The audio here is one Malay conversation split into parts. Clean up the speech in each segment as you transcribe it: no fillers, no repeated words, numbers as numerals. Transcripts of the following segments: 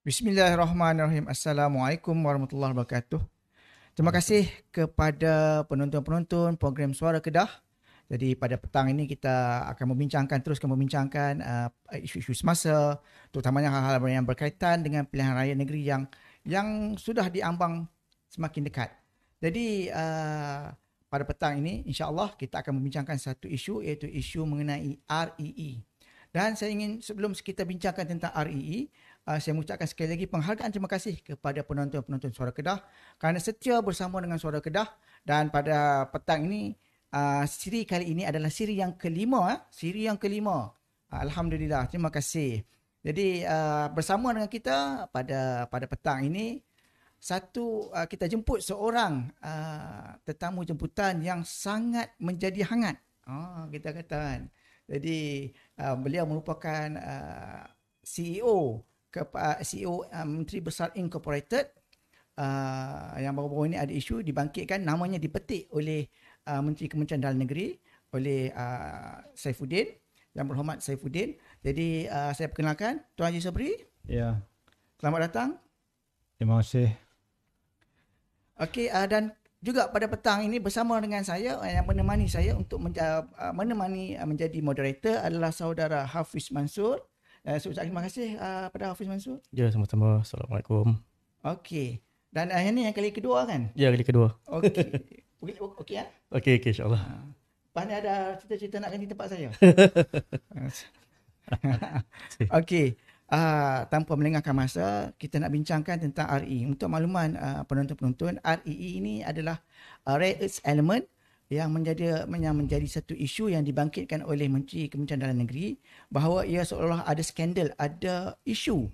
Bismillahirrahmanirrahim. Assalamualaikum warahmatullahi wabarakatuh. Terima kasih kepada penonton-penonton program Suara Kedah. Jadi pada petang ini kita akan teruskan membincangkan isu-isu semasa, terutamanya hal-hal yang berkaitan dengan pilihan raya negeri yang sudah diambang semakin dekat. Jadi pada petang ini insya-Allah kita akan membincangkan satu isu, iaitu isu mengenai REE. Dan saya ingin sebelum kita bincangkan tentang REE, saya mengucapkan sekali lagi penghargaan terima kasih kepada penonton-penonton Suara Kedah kerana setia bersama dengan Suara Kedah. Dan pada petang ini, siri kali ini adalah siri yang kelima. Alhamdulillah, terima kasih. Jadi bersama dengan kita pada petang ini, kita jemput seorang tetamu jemputan yang sangat menjadi hangat. Kita katakan. Jadi beliau merupakan CEO Menteri Besar Incorporated, yang baru-baru ini ada isu dibangkitkan, namanya dipetik oleh Menteri Kementerian Dalam Negeri, oleh Saifuddin, Yang Berhormat Saifuddin. Jadi saya perkenalkan Tuan Haji Sobri. Ya. Selamat datang. Terima kasih. Okey, dan juga pada petang ini bersama dengan saya, yang menemani saya untuk menjadi moderator adalah saudara Hafiz Mansur. Saya ucapkan terima kasih pada Hafiz Mansur. Ya, sama-sama. Assalamualaikum. Okey. Dan ini yang kali kedua kan? Ya, kali kedua. Okey. Okey ya? Okey, insyaAllah. Lepas ni ada cerita-cerita nak ganti tempat saya. Okey. Tanpa melengahkan masa, kita nak bincangkan tentang REE. Untuk makluman penonton-penonton, REE ini adalah Rare Earth Element yang menjadi satu isu yang dibangkitkan oleh Menteri Kementerian Dalam Negeri, bahawa ia seolah-olah ada skandal, ada isu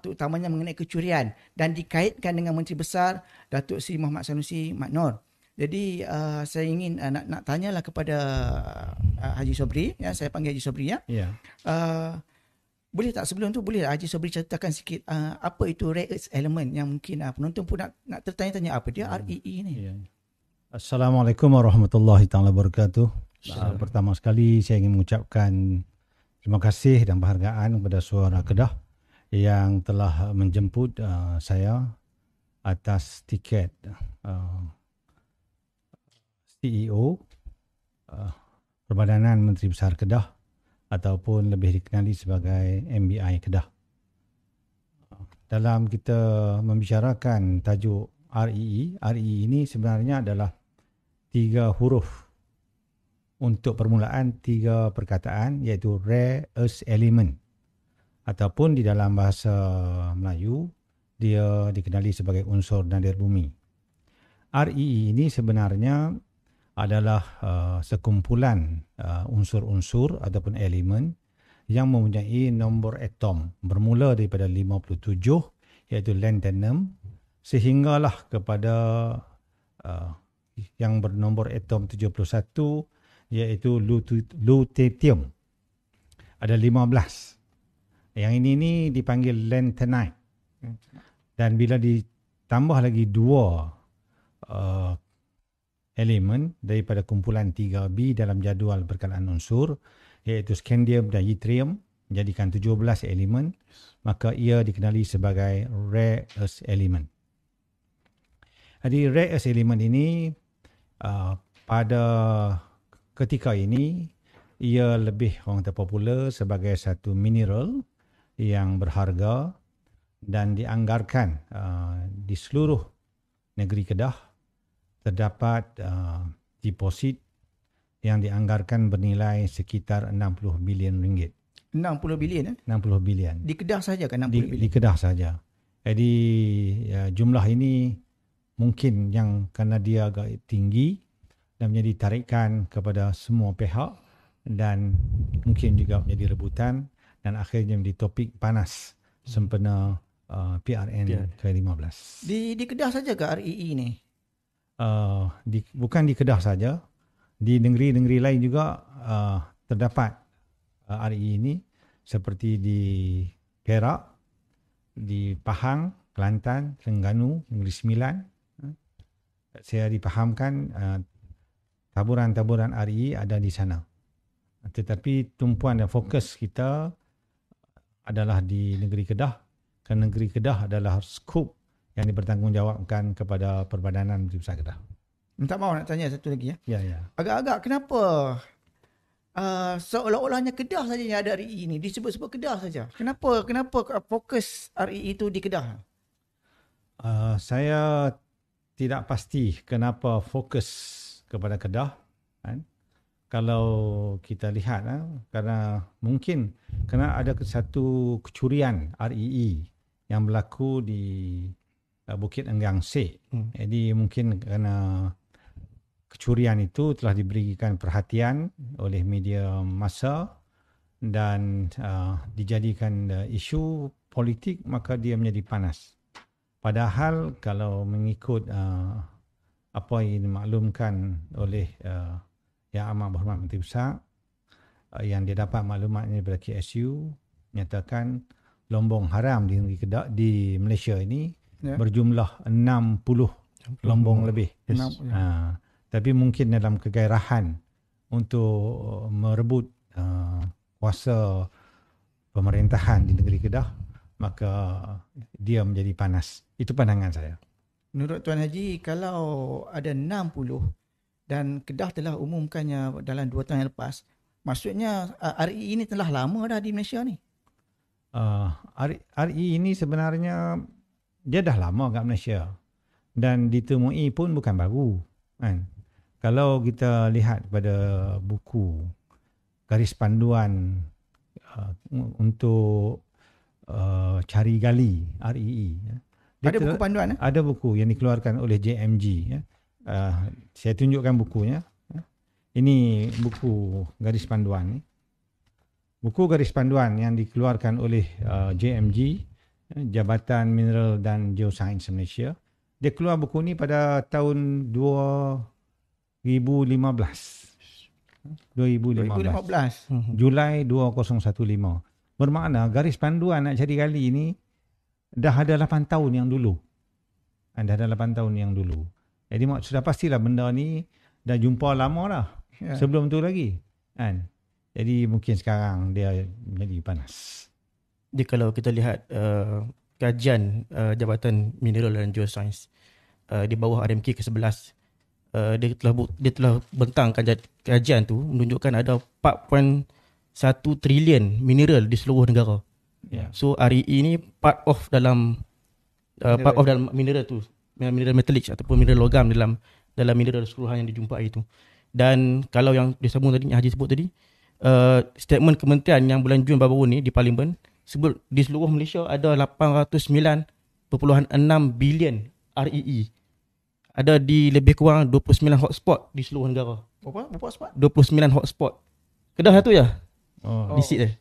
terutamanya mengenai kecurian, dan dikaitkan dengan Menteri Besar Datuk Seri Muhammad Sanusi Mat Nor. Jadi saya ingin nak tanyalah kepada Haji Sobri, ya, saya panggil Haji Sobri ya. Ya. Boleh tak sebelum tu boleh Haji Sobri ceritakan sikit apa itu Rare Earth Element, yang mungkin penonton pun nak tertanya-tanya apa dia REE ni. Ya. Assalamualaikum warahmatullahi taala wabarakatuh. Pertama sekali saya ingin mengucapkan terima kasih dan penghargaan kepada Suara Kedah yang telah menjemput saya atas tiket CEO Perbadanan Menteri Besar Kedah, ataupun lebih dikenali sebagai MBI Kedah. Dalam kita membicarakan tajuk REE ini sebenarnya adalah 3 huruf untuk permulaan 3 perkataan, iaitu Rare Earth Element, ataupun di dalam bahasa Melayu dia dikenali sebagai unsur nadir bumi. REE ini sebenarnya adalah sekumpulan unsur-unsur ataupun elemen yang mempunyai nombor atom bermula daripada 57, iaitu lanthanum, sehinggalah kepada yang bernombor atom 71, iaitu lutetium. Ada 15. Yang ini dipanggil lanthanide. Dan bila ditambah lagi 2 elemen daripada kumpulan 3B dalam jadual perkalaan unsur, iaitu scandium dan yttrium, menjadikan 17 elemen, maka ia dikenali sebagai Rare Earth Element. Jadi Rare Earth Element ini pada ketika ini ia lebih orang terpopular sebagai satu mineral yang berharga dan dianggarkan di seluruh negeri Kedah terdapat deposit yang dianggarkan bernilai sekitar 60 bilion ringgit. 60 bilion 60 bilion. Di Kedah saja kan 60 bilion? Di Kedah saja. Jadi jumlah ini mungkin yang kerana dia agak tinggi dan menjadi tarikan kepada semua pihak, dan mungkin juga menjadi rebutan dan akhirnya menjadi topik panas sempena PRN ke-15. Di Kedah saja ke REE ni? Bukan di Kedah saja, di negeri-negeri lain juga terdapat REE ini, seperti di Perak, di Pahang, Kelantan, Terengganu, Negeri Sembilan. Saya dipahamkan taburan-taburan REE ada di sana. Tetapi tumpuan dan fokus kita adalah di negeri Kedah, Kerana negeri Kedah adalah skop yang dipertanggungjawabkan kepada Perbadanan Menteri Besar Kedah. Minta maaf nak tanya satu lagi ya. Ya. Agak-agak kenapa seolah-olahnya Kedah saja yang ada REE ni, disebut-sebut Kedah saja. Kenapa fokus REE itu di Kedah? Saya tidak pasti kenapa fokus kepada Kedah. Kan? Kalau kita lihat, kerana mungkin kerana ada satu kecurian REE yang berlaku di Bukit Enggang Sek. Jadi mungkin kerana kecurian itu telah diberikan perhatian oleh media massa dan dijadikan isu politik, maka dia menjadi panas. Padahal kalau mengikut apa yang dimaklumkan oleh Yang Amat Berhormat Menteri Besar, yang dia dapat maklumatnya daripada KSU, menyatakan lombong haram di negeri Kedah, di Malaysia ini berjumlah 60 lombong lebih. Yes. Tapi mungkin dalam kegairahan untuk merebut kuasa pemerintahan di negeri Kedah, maka dia menjadi panas. Itu pandangan saya. Menurut Tuan Haji, kalau ada 60 dan Kedah telah umumkannya dalam 2 tahun yang lepas, maksudnya REE ini telah lama dah di Malaysia ni. REE ini sebenarnya dia dah lama kat Malaysia dan ditemui pun bukan baru, kan? Kalau kita lihat pada buku garis panduan untuk cari gali REE, ada buku panduan? Ada buku yang dikeluarkan oleh JMG. Saya tunjukkan bukunya. Ini buku garis panduan ni. Buku garis panduan yang dikeluarkan oleh JMG, Jabatan Mineral dan Geosains Malaysia. Dia keluar buku ni pada tahun 2015. Julai 2015. Bermakna garis panduan nak cari gali ni dah ada 8 tahun yang dulu. Jadi sudah pastilah benda ni dah jumpa lama dah. Sebelum tu lagi. Kan? Jadi mungkin sekarang dia menjadi panas. Jadi kalau kita lihat kajian Jabatan Mineral dan Geosains di bawah RMK ke-11, dia telah bentangkan kajian tu menunjukkan ada 4.1 trilion mineral di seluruh negara. So REE ni part of dalam mineral tu, mineral metalik ataupun mineral logam dalam mineral keseluruhan yang dijumpai itu. Dan kalau yang disambung tadi, Haji sebut tadi, statement kementerian yang bulan Jun baru ni di Parlimen sebut di seluruh Malaysia ada 809.6 bilion REE. Ada di lebih kurang 29 hotspot di seluruh negara. Berapa spot? 29 hotspot. Kedah satu je. Di seat dia.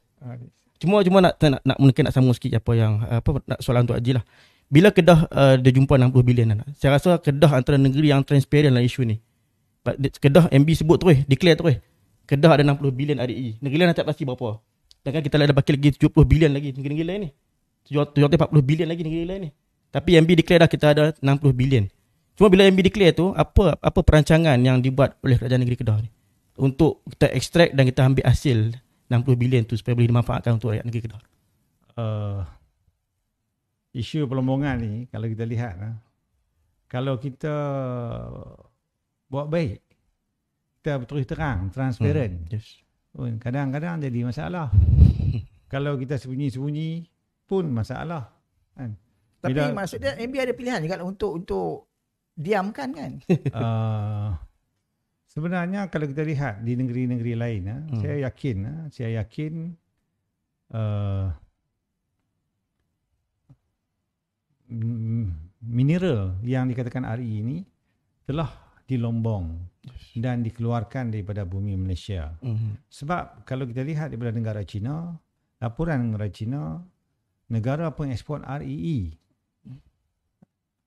Cuma nak mungkin nak sambung sikit nak soalan untuk Haji lah. Bila Kedah dia jumpa 60 bilion, saya rasa Kedah antara negeri yang transparent dalam isu ni. Kedah MB sebut terus, declare terus, Kedah ada 60 bilion REE. Negeri lain tak pasti berapa. Dan kan kita ada baki lagi 70 bilion lagi negeri lain ni. 740 bilion lagi negeri lain ni. Tapi MB declare dah kita ada 60 bilion. Cuma bila MB declare tu, apa perancangan yang dibuat oleh kerajaan negeri Kedah ni untuk kita extract dan kita ambil hasil 60 bilion tu supaya boleh dimanfaatkan untuk rakyat negeri Kedah? Isu pelombongan ni kalau kita lihat, kalau kita buat baik, kita terus terang, transparent, kadang-kadang jadi masalah. Kalau kita sembunyi-sembunyi pun masalah, kan? Tapi maksudnya MB ada pilihan juga untuk diamkan, kan? Sebenarnya kalau kita lihat di negeri-negeri lain, saya yakin mineral yang dikatakan REE ini telah dilombong dan dikeluarkan daripada bumi Malaysia. Sebab kalau kita lihat daripada negara China, laporan negara China, negara pengeksport REE,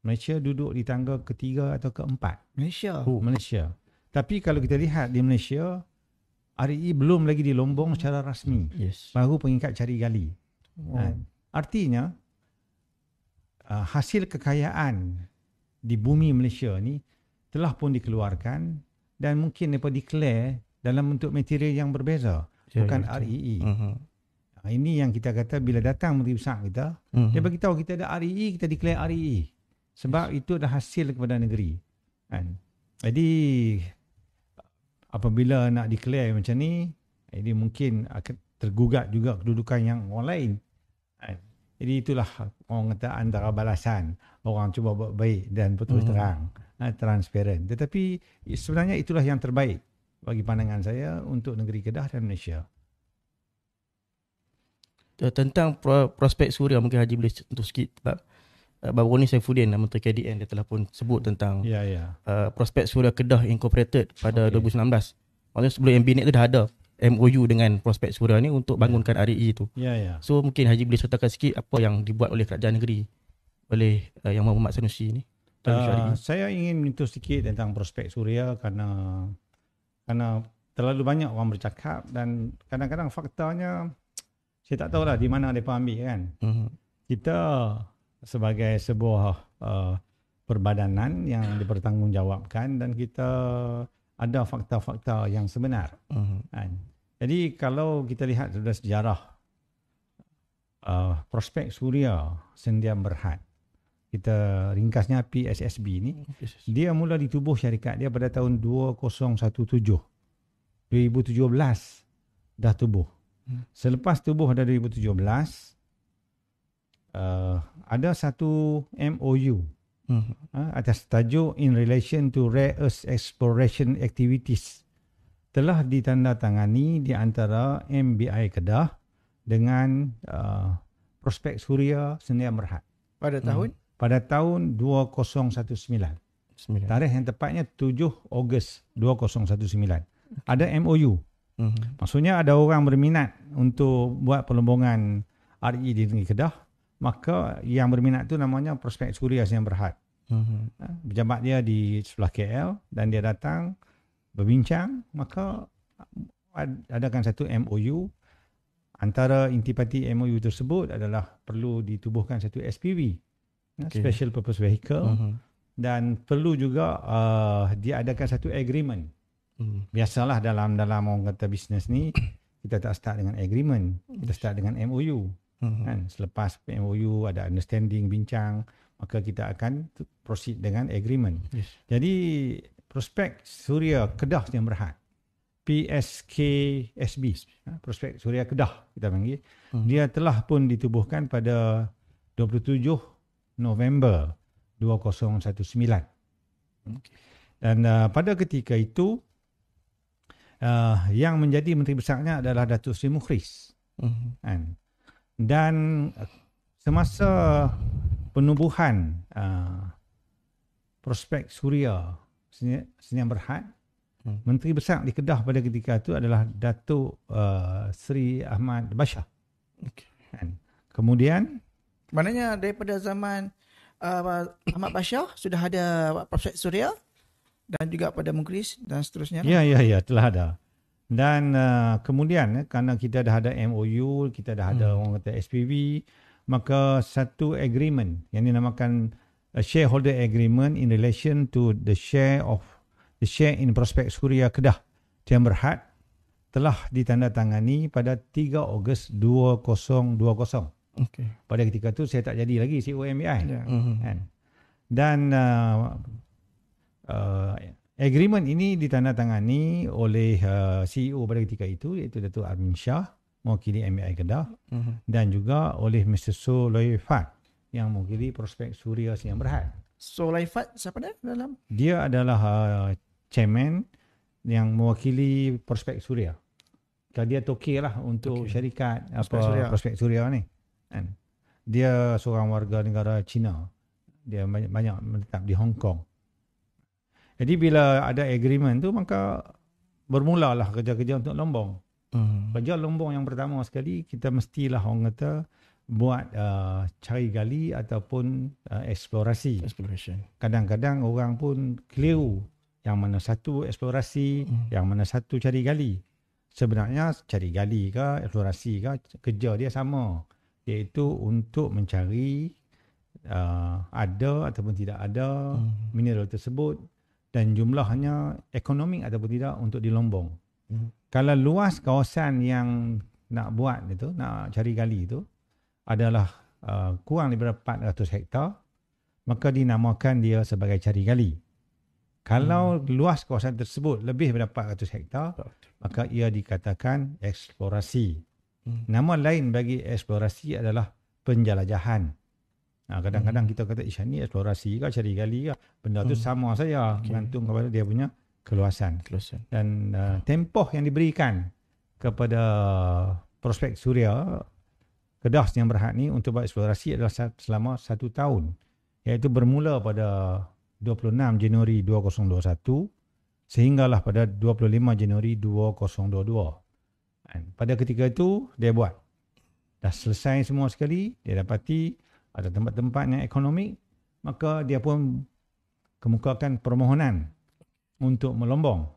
Malaysia duduk di tangga ketiga atau keempat. Malaysia. Tapi kalau kita lihat di Malaysia, REE belum lagi dilombong secara rasmi. Baru pengikat cari gali. Artinya hasil kekayaan di bumi Malaysia ni telah pun dikeluarkan dan mungkin mereka declare dalam bentuk material yang berbeza, bukan REE. Ini yang kita kata bila datang menteri besar kita, dia bagi tahu kita ada REE, kita declare REE. Sebab itu adalah hasil kepada negeri. Kan? Jadi apabila nak declare macam ni, ini mungkin akan tergugat juga kedudukan yang orang lain. Kan? Jadi itulah orang kata antara balasan. Orang cuba buat baik dan betul terang, transparent. Tetapi sebenarnya itulah yang terbaik bagi pandangan saya untuk negeri Kedah dan Malaysia. Tentang prospek suria, mungkin Haji boleh sentuh sikit sebab baru ni Saifuddin, Menteri KDN, dia telah pun sebut tentang prospek suria Kedah Incorporated pada 2019. Maksudnya sebelum MBNet tu dah ada MOU dengan prospek suria ni untuk bangunkan REE tu. So mungkin Haji boleh sertakan sikit apa yang dibuat oleh kerajaan negeri oleh Yang Berhormat Sanusi ni. Saya ingin menyentuh sikit tentang prospek suria kerana terlalu banyak orang bercakap dan kadang-kadang faktanya saya tak tahulah di mana mereka ambil kan. Kita sebagai sebuah perbadanan yang dipertanggungjawabkan dan kita ada fakta-fakta yang sebenar. Kan? Jadi kalau kita lihat dari sejarah prospek suria Sendian Berhad, kita ringkasnya PSSB ni, dia mula ditubuh syarikat dia pada tahun 2017. 2017 dah tubuh. Selepas tubuh pada 2017, ada satu MOU atas tajuk In Relation to Rare Earth Exploration Activities telah ditandatangani di antara MBI Kedah dengan prospek suria Sendian Berhad. Pada tahun? Pada tahun 2019. Tarikh yang tepatnya 7 Ogos 2019. Ada MOU. Maksudnya ada orang berminat untuk buat perlombongan RE di negeri Kedah, maka yang berminat tu namanya prospek suria Sendian Berhad. Pejabat dia di sebelah KL dan dia datang berbincang, maka adakan satu MOU. Antara intipati MOU tersebut adalah perlu ditubuhkan satu SPV, Special Purpose Vehicle, dan perlu juga diadakan satu agreement. Biasalah dalam orang kata bisnes ni, kita tak start dengan agreement, kita start dengan MOU. Kan? Selepas MOU ada understanding, bincang, maka kita akan proceed dengan agreement. Jadi prospek suria Kedah Sendian Berhad, PSKSB, prospek suria Kedah kita panggil, dia telah pun ditubuhkan pada 27 November 2019. Dan pada ketika itu yang menjadi menteri besarnya adalah Datuk Seri Mukhriz. Dan semasa penubuhan prospek suria Sendian Berhad, menteri besar di Kedah pada ketika itu adalah Datuk Seri Ahmad Bashar. Kemudian maknanya daripada zaman Ahmad Bashar sudah ada prospek suria dan juga pada Mukhriz dan seterusnya. Ya, telah ada. Dan kemudian kerana kita dah ada MOU, kita dah ada orang kata SPV, maka satu agreement yang dinamakan a shareholder agreement in relation to the share in prospek suria Kedah Sendian Berhad telah ditandatangani pada 3 Ogos 2020. Pada ketika itu saya tak jadi lagi CEO MBI. Dan agreement ini ditandatangani oleh CEO pada ketika itu, iaitu Datuk Armin Shah, mewakili MBI Kedah, dan juga oleh Mr. Solaifat yang mewakili prospek suria Sendian Berhad. Solaifat siapa dia dalam? Dia adalah chairman yang mewakili prospek suria. Dia tokey lah untuk syarikat prospek suria ni. Dia seorang warga negara China. Dia banyak menetap di Hong Kong. Jadi bila ada agreement tu, maka bermulalah kerja-kerja untuk lombong. Kerja lombong yang pertama sekali, kita mestilah orang kata buat cari gali ataupun eksplorasi. Kadang-kadang orang pun keliru yang mana satu eksplorasi, yang mana satu cari gali. Sebenarnya cari gali ke eksplorasi ke, kerja dia sama, iaitu untuk mencari ada ataupun tidak ada mineral tersebut dan jumlahnya ekonomik ataupun tidak untuk di Lombong. Kalau luas kawasan yang nak buat itu, nak cari gali itu adalah kurang daripada 400 hektar, maka dinamakan dia sebagai cari gali. Kalau luas kawasan tersebut lebih daripada 400 hektar, maka ia dikatakan eksplorasi. Nama lain bagi eksplorasi adalah penjelajahan. Kadang-kadang kita kata ni eksplorasi ke cari gali ke, benda tu sama saja, bergantung kepada dia punya keluasan. Dan tempoh yang diberikan kepada prospek suria Kedah yang berhad ni untuk buat eksplorasi adalah selama 1 tahun, iaitu bermula pada 26 Januari 2021 sehinggalah pada 25 Januari 2022. Pada ketika itu dia buat, dah selesai semua sekali, dia dapati ada tempat-tempat yang ekonomik, maka dia pun kemukakan permohonan untuk melombong.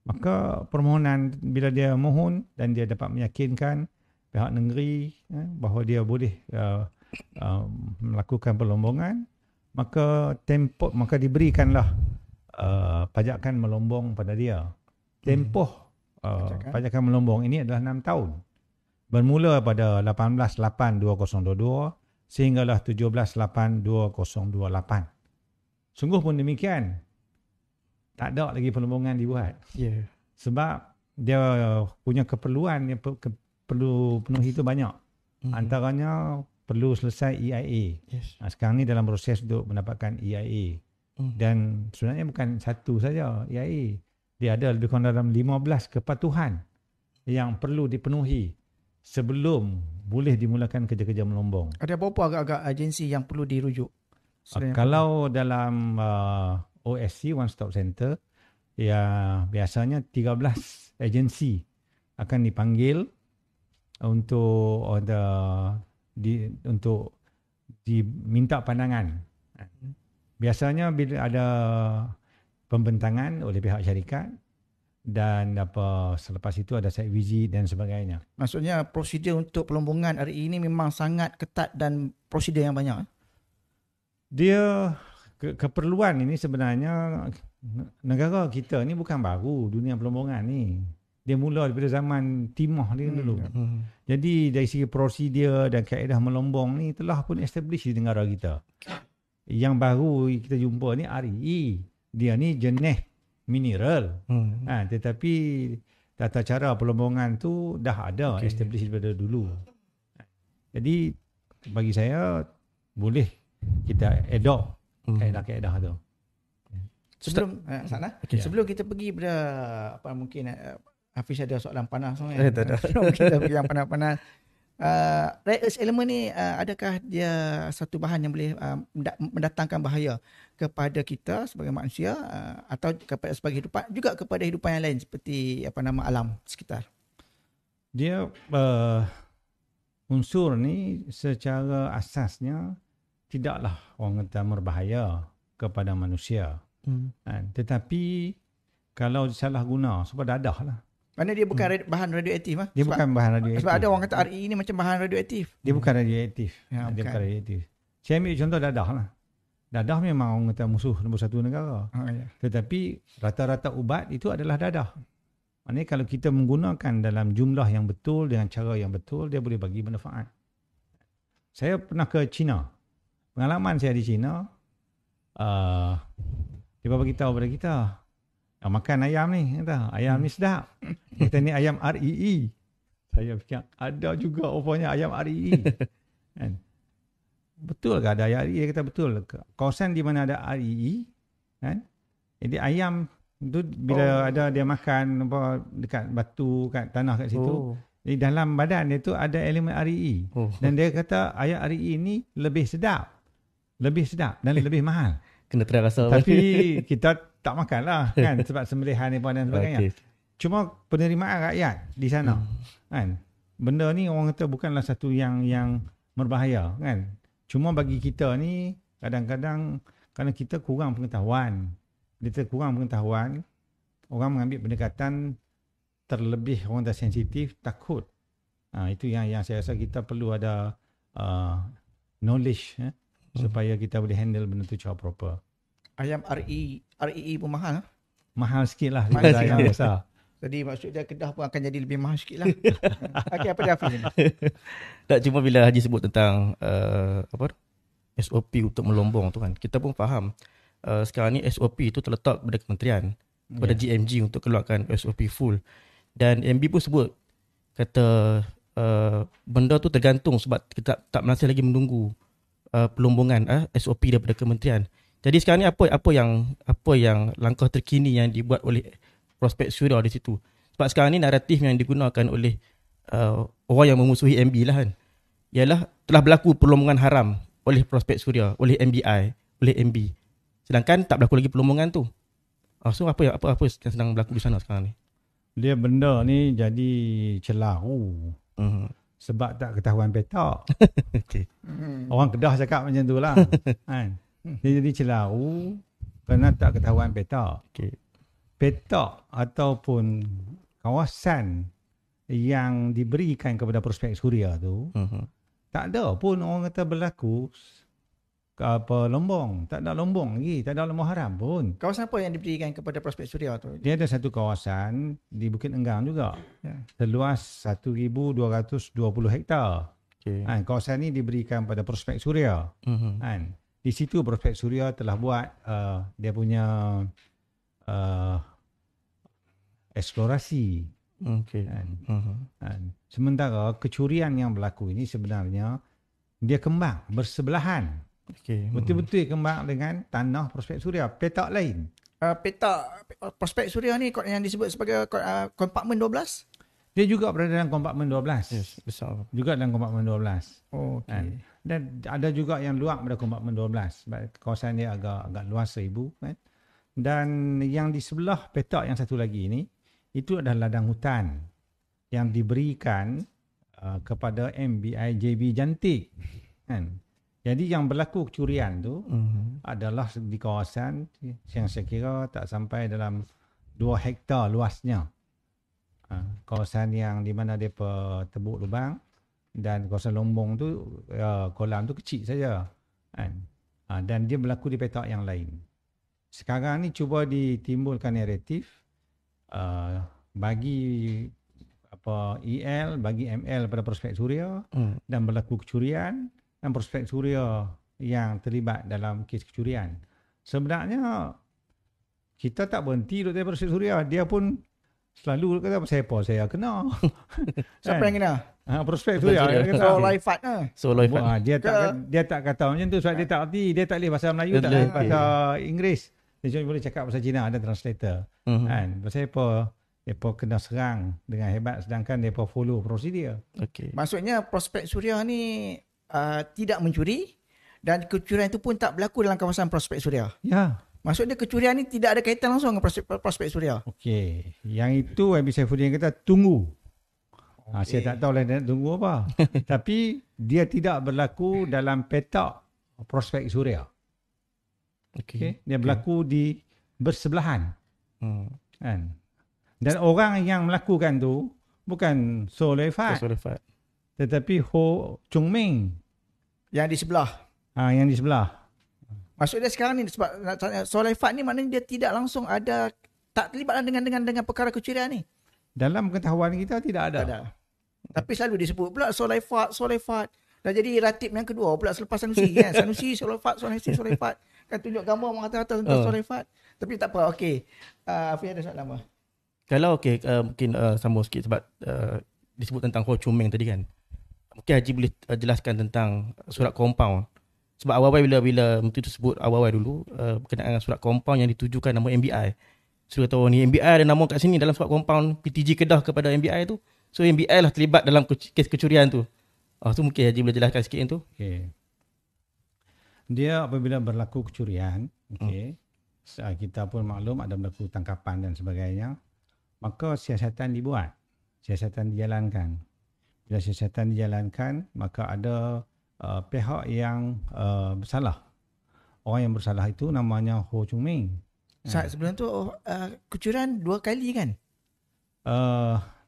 Maka permohonan, bila dia mohon dan dia dapat meyakinkan pihak negeri bahawa dia boleh melakukan perlombongan, maka diberikanlah pajakan melombong pada dia. Tempoh pajakan melombong ini adalah 6 tahun. Bermula pada 18/8/2022 sehinggalah 17/8/2028. Sungguh pun demikian, tak ada lagi perlombongan dibuat. Sebab dia punya keperluan yang perlu penuhi itu banyak. Antaranya perlu selesai EIA. Sekarang ni dalam proses untuk mendapatkan EIA. Dan sebenarnya bukan satu saja EIA. Dia ada lebih kurang dalam 15 kepatuhan yang perlu dipenuhi sebelum boleh dimulakan kerja-kerja melombong. Ada berapa agak-agak agensi yang perlu dirujuk? Kalau dalam OSC, One Stop Center, ya biasanya 13 agensi akan dipanggil untuk diminta pandangan. Biasanya bila ada pembentangan oleh pihak syarikat dan selepas itu ada site visit dan sebagainya. Maksudnya prosedur untuk perlombongan hari ini memang sangat ketat dan prosedur yang banyak. Dia keperluan ini sebenarnya negara kita ni bukan baru dunia perlombongan ni. Dia mula daripada zaman Timur ni dulu. Jadi dari segi prosedur dan kaedah melombong ni telah pun establish di negara kita. Yang baru kita jumpa ni REE. Dia ni jenis mineral. Tetapi tata cara perlombongan tu dah ada establish daripada dulu. Jadi bagi saya boleh kita adopt kaedah-kaedah tu. Sebelum kita pergi pada mungkin Hafiz ada soalan panas tak ada. Sebelum kita pergi yang panas-panas, rare earth element ni adakah dia satu bahan yang boleh mendatangkan bahaya kepada kita sebagai manusia atau kepada sebagai hidupan, juga kepada hidupan yang lain seperti alam sekitar? Dia unsur ni secara asasnya tidaklah orang kata berbahaya kepada manusia. Tetapi kalau salah guna, sebab dadah lah. Mana dia bukan bahan radioaktif lah. Dia bukan bahan radioaktif. Sebab ada orang kata RE ni macam bahan radioaktif. Dia bukan radioaktif. Dia bukan radioaktif. Saya ambil contoh dadah lah. Dadah memang orang kata musuh nombor satu negara. Tetapi rata-rata ubat itu adalah dadah. Maksudnya kalau kita menggunakan dalam jumlah yang betul, dengan cara yang betul, dia boleh bagi manfaat. Saya pernah ke China. Pengalaman saya di China, dia beritahu kepada kita, makan ayam ni, kata ayam ni sedap. Kata ni ayam REE. Saya fikir ada juga rupanya ayam REE. Kan? Betul ke ada ayam REE? Dia kata betul. Kawasan di mana ada REE, kan? Jadi ayam tu bila ada dia makan dekat batu, kat tanah kat situ, di dalam badan dia tu ada elemen REE. Dan dia kata ayam REE ni lebih sedap dan lebih mahal. Kena try rasa. Tapi kita tak makan lah kan, sebab sembelihan ni dan sebagainya. Cuma penerimaan rakyat di sana kan, benda ni orang kata bukanlah satu yang berbahaya kan. Cuma bagi kita ni kadang-kadang kerana kita kurang pengetahuan, orang mengambil pendekatan terlebih, orang dah sensitif, takut. Itu yang saya rasa kita perlu ada knowledge supaya kita boleh handle benda tu cara proper. Ayam REE pun mahal. Mahal sikit lah daripada ayam besar. Jadi maksudnya Kedah pun akan jadi lebih mahal sikit lah. Okey, apa dia Hafiz ni? Tak, cuma bila Haji sebut tentang SOP untuk melombong tu kan, kita pun faham sekarang ni SOP tu terletak pada kementerian, pada GMG untuk keluarkan SOP full. Dan MB pun sebut kata benda tu tergantung sebab kita tak masih lagi menunggu pelombongan SOP daripada kementerian. Jadi sekarang ni apa yang langkah terkini yang dibuat oleh Prospek Suria di situ. Sebab sekarang ni naratif yang digunakan oleh orang yang memusuhi MB lah kan, ialah telah berlaku perlombongan haram oleh Prospek Suria, oleh MBI, oleh MB. Sedangkan tak berlaku lagi perlombongan tu. So apa yang sedang berlaku di sana sekarang ni? Dia benda ni jadi celaru. Sebab tak ketahuan petak. Okay. Orang Kedah cakap macam tu lah. Kan? Dia jadi celaru kerana tak ketahuan petak. Okay. Petak ataupun kawasan yang diberikan kepada Prospek Suria tu, tak ada pun orang kata berlaku lombong. Tak ada lombong lagi. Tak ada lombong haram pun. Kawasan apa yang diberikan kepada Prospek Suria tu? Dia ada satu kawasan di Bukit Enggang juga. Seluas 1,220 hektar. Okay. Kawasan ni diberikan pada Prospek Suria. Di situ Prospek Suria telah buat dia punya eksplorasi. Okay. Sementara kecurian yang berlaku ini sebenarnya dia kembang bersebelahan. Okay. Betul-betul kembang dengan tanah Prospek Suria, petak lain. Petak Prospek Suria ni yang disebut sebagai kompartmen 12? Dia juga berada dalam kompartmen 12. Yes, besar. Juga dalam kompartmen 12. Oh, okey. Dan ada juga yang luar pada kompartmen 12. Sebab kawasan dia agak luas 1,000 kan. Dan yang di sebelah petak yang satu lagi ni, itu adalah ladang hutan yang diberikan kepada MBI JB Jantik kan. Jadi yang berlaku kecurian tu adalah di kawasan yang saya kira tak sampai dalam 2 hektar luasnya. Kawasan yang di mana dia tebuk lubang, dan kawasan lombong tu kolam tu kecil saja kan. Dan dia berlaku di petak yang lain. Sekarang ni cuba ditimbulkan naratif bagi EL, bagi ML pada Prospek Suria dan berlaku kecurian, dan Prospek Suria yang terlibat dalam kes kecurian. Sebenarnya kita tak berhenti daripada Prospek Suria. Dia pun selalu kata saya kena. Siapa yang kena? Prospek Suria. So Laifat Dia tak kata macam tu sebab dia tak erti. Dia tak boleh bahasa Melayu, tak boleh bahasa Inggeris. Dia cuma boleh cakap bahasa Cina, ada translator. Kan? Pasal mereka kena serang dengan hebat sedangkan mereka follow prosedur. Okay. Maksudnya Prospek Suria ni tidak mencuri dan kecurian itu pun tak berlaku dalam kawasan Prospek Suria. Ya. Maksudnya kecurian ni tidak ada kaitan langsung dengan Prospek Suria. Okey. Yang itu Habib Saifuddin kata tunggu. Saya tak tahu lah dia nak tunggu apa. Tapi dia tidak berlaku dalam petak Prospek Suria. Okay. Dia berlaku di bersebelahan. Kan? Dan orang yang melakukan tu bukan So Laifat, tetapi Ho Chung Ming. Yang di sebelah. Yang di sebelah. Maksudnya sekarang ni sebab So Laifat ni maknanya dia tidak langsung ada, tak terlibat dengan perkara kecurian ni. Dalam pengetahuan kita tidak ada. Tapi selalu disebut pula So Laifat. Dah jadi ratib yang kedua pula selepas Sanusi kan. Sanusi, So Laifat. Kan tunjuk gambar mengata-kata tentang So Laifat. Tapi tak apa, okey. Afi ada soalan apa? Kalau mungkin sambung sikit sebab disebut tentang Ho Chung Ming tadi kan. Mungkin Haji boleh jelaskan tentang surat compound. Sebab awal-awal bila menteri tu sebut awal-awal dulu berkenaan dengan surat compound yang ditujukan nama MBI. So kata ni MBI ada nama kat sini dalam surat compound PTG Kedah kepada MBI tu. So MBI lah terlibat dalam kes kecurian tu. So mungkin Haji boleh jelaskan sikit yang tu. Okay. Dia apabila berlaku kecurian, kita pun maklum ada berlaku tangkapan dan sebagainya, maka siasatan dibuat, siasatan dijalankan. Bila siasatan dijalankan, maka ada pihak yang bersalah. Orang yang bersalah itu namanya Ho Chung Ming. Sebelum tu kecurian 2 kali kan?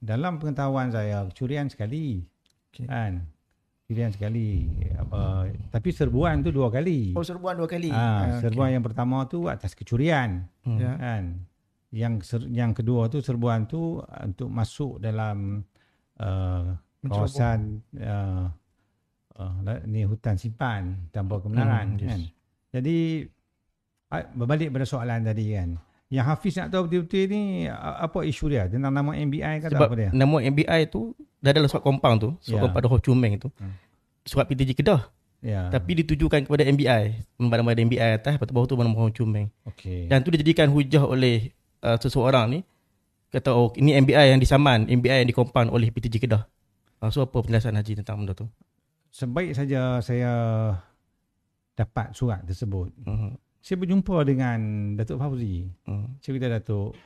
Dalam pengetahuan saya kecurian sekali. Kan? Kecurian sekali. Tapi serbuan tu 2 kali. Oh, serbuan 2 kali. Serbuan yang pertama tu atas kecurian. Kan? yang kedua tu serbuan tu untuk masuk dalam kawasan ni hutan simpan tanpa kebenaran Yes. kan. Jadi berbalik pada soalan tadi kan. Yang Hafiz nak tahu betul-betul ni apa isu dia tentang nama MBI kata Sebab apa dia? nama MBI tu dah dalam surat kompang tu, surat pada Ho Chu Meng tu. Surat PTG Kedah. Ya. Tapi ditujukan kepada MBI. Nama MBI atas, lepas tu bawah tu nama Ho Chu Meng. Okey. Dan tu dijadikan hujah oleh seseorang ni. Kata, oh ini MBI yang disaman, MBI yang dikompan oleh PTG Kedah. So apa penjelasan Haji tentang benda tu? Sebaik saja saya dapat surat tersebut. Saya berjumpa dengan Datuk Fauzi. Saya kata, Datuk,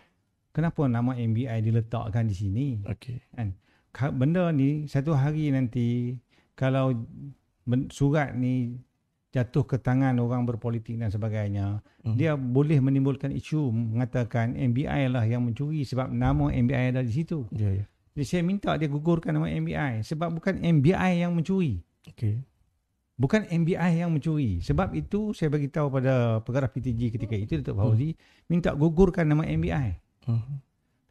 kenapa nama MBI diletakkan di sini? Okey. Kan? Benda ni satu hari nanti kalau surat ni jatuh ke tangan orang berpolitik dan sebagainya, dia boleh menimbulkan isu mengatakan MBI lah yang mencuri sebab nama MBI ada di situ. Ya, ya. Jadi saya minta dia gugurkan nama MBI sebab bukan MBI yang mencuri. Okey. Bukan MBI yang mencuri. Sebab itu saya bagi tahu pada pengarah PTG ketika itu, Datuk Fauzi, minta gugurkan nama MBI.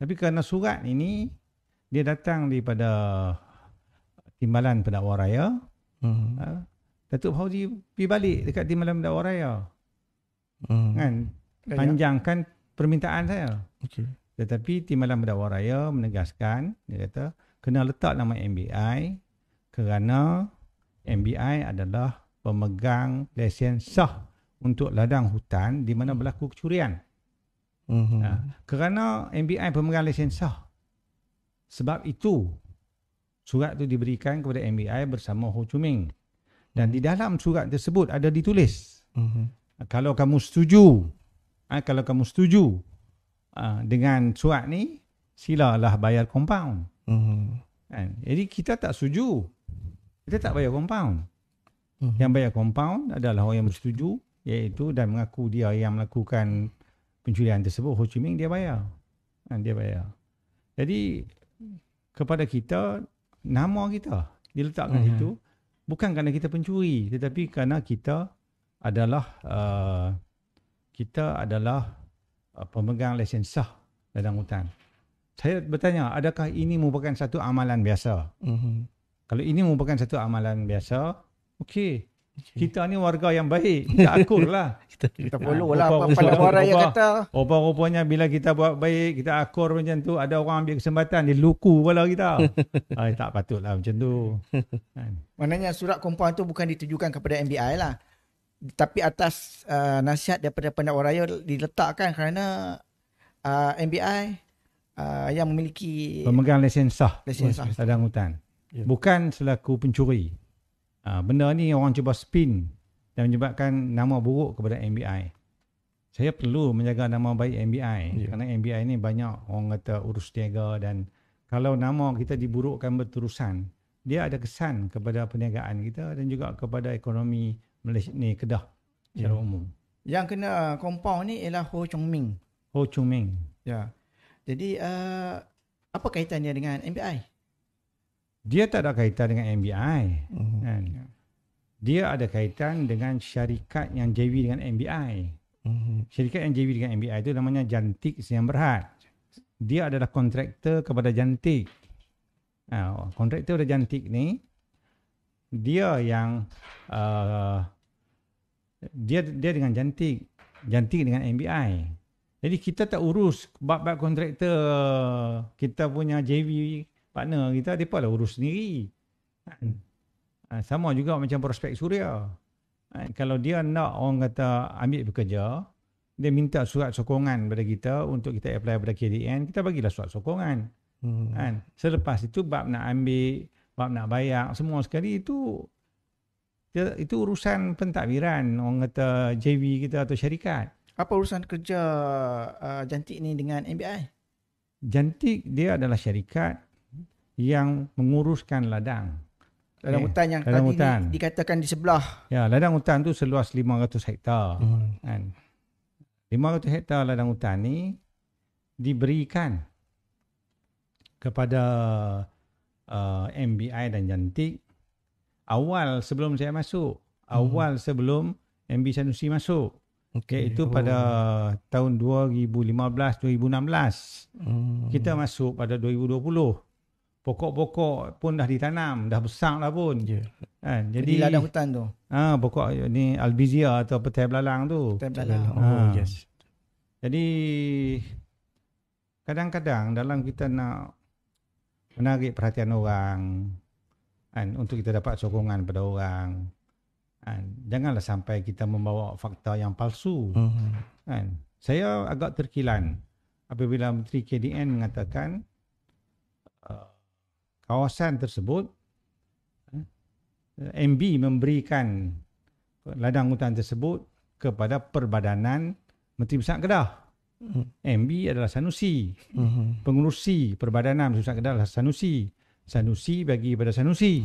Tapi kerana surat ini dia datang daripada Timbalan Pendakwa Raya, Datuk Fauzi pergi balik dekat Timbalan Pendakwa Raya. Kan? Panjangkan permintaan saya. Okey. Tetapi Timbalan Pendakwa Raya menegaskan, dia kata kena letak nama MBI kerana MBI adalah pemegang lesen sah untuk ladang hutan di mana berlaku kecurian. Kerana MBI pemegang lesen sah, sebab itu surat itu diberikan kepada MBI bersama Ho Chu Meng. Dan di dalam surat tersebut ada ditulis, kalau kamu setuju, dengan surat ni, silalah bayar kompaun. Jadi kita tak setuju. Kita tak bayar kompaun. Yang bayar kompaun adalah orang yang bersetuju, iaitu dan mengaku dia yang melakukan pencurian tersebut, Ho Chu Meng, dia bayar. Dia bayar. Jadi kepada kita, nama kita diletakkan situ bukan kerana kita pencuri, tetapi kerana kita adalah pemegang lesen sah ladang hutan. Saya bertanya, adakah ini merupakan satu amalan biasa? Kalau ini merupakan satu amalan biasa, okey. Kita ni warga yang baik, kita akur lah. Kita follow lah apa Pendakwa Raya kata. Rupa-rupanya bila kita buat baik, kita akur macam tu, ada orang ambil kesempatan, dia luku kepala kita. Tak patutlah macam tu. Maknanya surat kompaun tu bukan ditujukan kepada MBI lah. Tapi atas nasihat daripada Pendakwa Raya diletakkan kerana MBI yang memiliki pemegang lesen sah ladang hutan. Bukan selaku pencuri. Benda ni orang cuba spin dan menyebabkan nama buruk kepada MBI. Saya perlu menjaga nama baik MBI kerana MBI ni banyak orang kata urus niaga, dan kalau nama kita diburukkan berterusan, dia ada kesan kepada perniagaan kita dan juga kepada ekonomi Malaysia ni, Kedah secara umum. Yang kena kompaun ni ialah Ho Chu Meng. Ho Chu Meng. Ya. Jadi apa kaitannya dengan MBI? Dia tak ada kaitan dengan MBI. Kan? Dia ada kaitan dengan syarikat yang JV dengan MBI. Syarikat yang JV dengan MBI itu namanya Jantik Sdn Bhd. Dia adalah kontraktor kepada Jantik. Kontraktor kepada Jantik ni, dia yang dia dengan Jantik dengan MBI. Jadi kita tak urus bab-bab kontraktor kita punya JV partner kita, mereka lah urus sendiri. Sama juga macam Prospek Suria. Kalau dia nak orang kata ambil bekerja, dia minta surat sokongan pada kita untuk kita apply pada KDN, kita bagilah surat sokongan. Selepas itu bab nak ambil, bab nak bayar, semua sekali itu urusan pentadbiran orang kata JV kita atau syarikat. Apa urusan kerja Jantik ni dengan MBI? Jantik dia adalah syarikat yang menguruskan ladang hutan yang ladang tadi hutan. dikatakan di sebelah. Ya, ladang hutan tu seluas 500 hektar. 500 hektar ladang hutan ni diberikan kepada MBI dan Jantik awal sebelum saya masuk. Sebelum MB Sanusi masuk. Iaitu pada tahun 2015-2016. Kita masuk pada 2020. Pokok-pokok pun dah ditanam, dah besar dah pun. Kan? Jadi ladang hutan tu. Pokok ni albizia atau petai belalang tu. Petai belalang. Yes. Jadi kadang-kadang dalam kita nak menarik perhatian orang, kan, untuk kita dapat sokongan pada orang, kan, janganlah sampai kita membawa fakta yang palsu. Kan. Saya agak terkilan apabila Menteri KDN mengatakan kawasan tersebut MB memberikan ladang hutan tersebut kepada Perbadanan Menteri Besar Kedah. MB adalah Sanusi. Pengurusi Perbadanan Menteri Besar Kedah adalah Sanusi. Sanusi bagi pada Sanusi.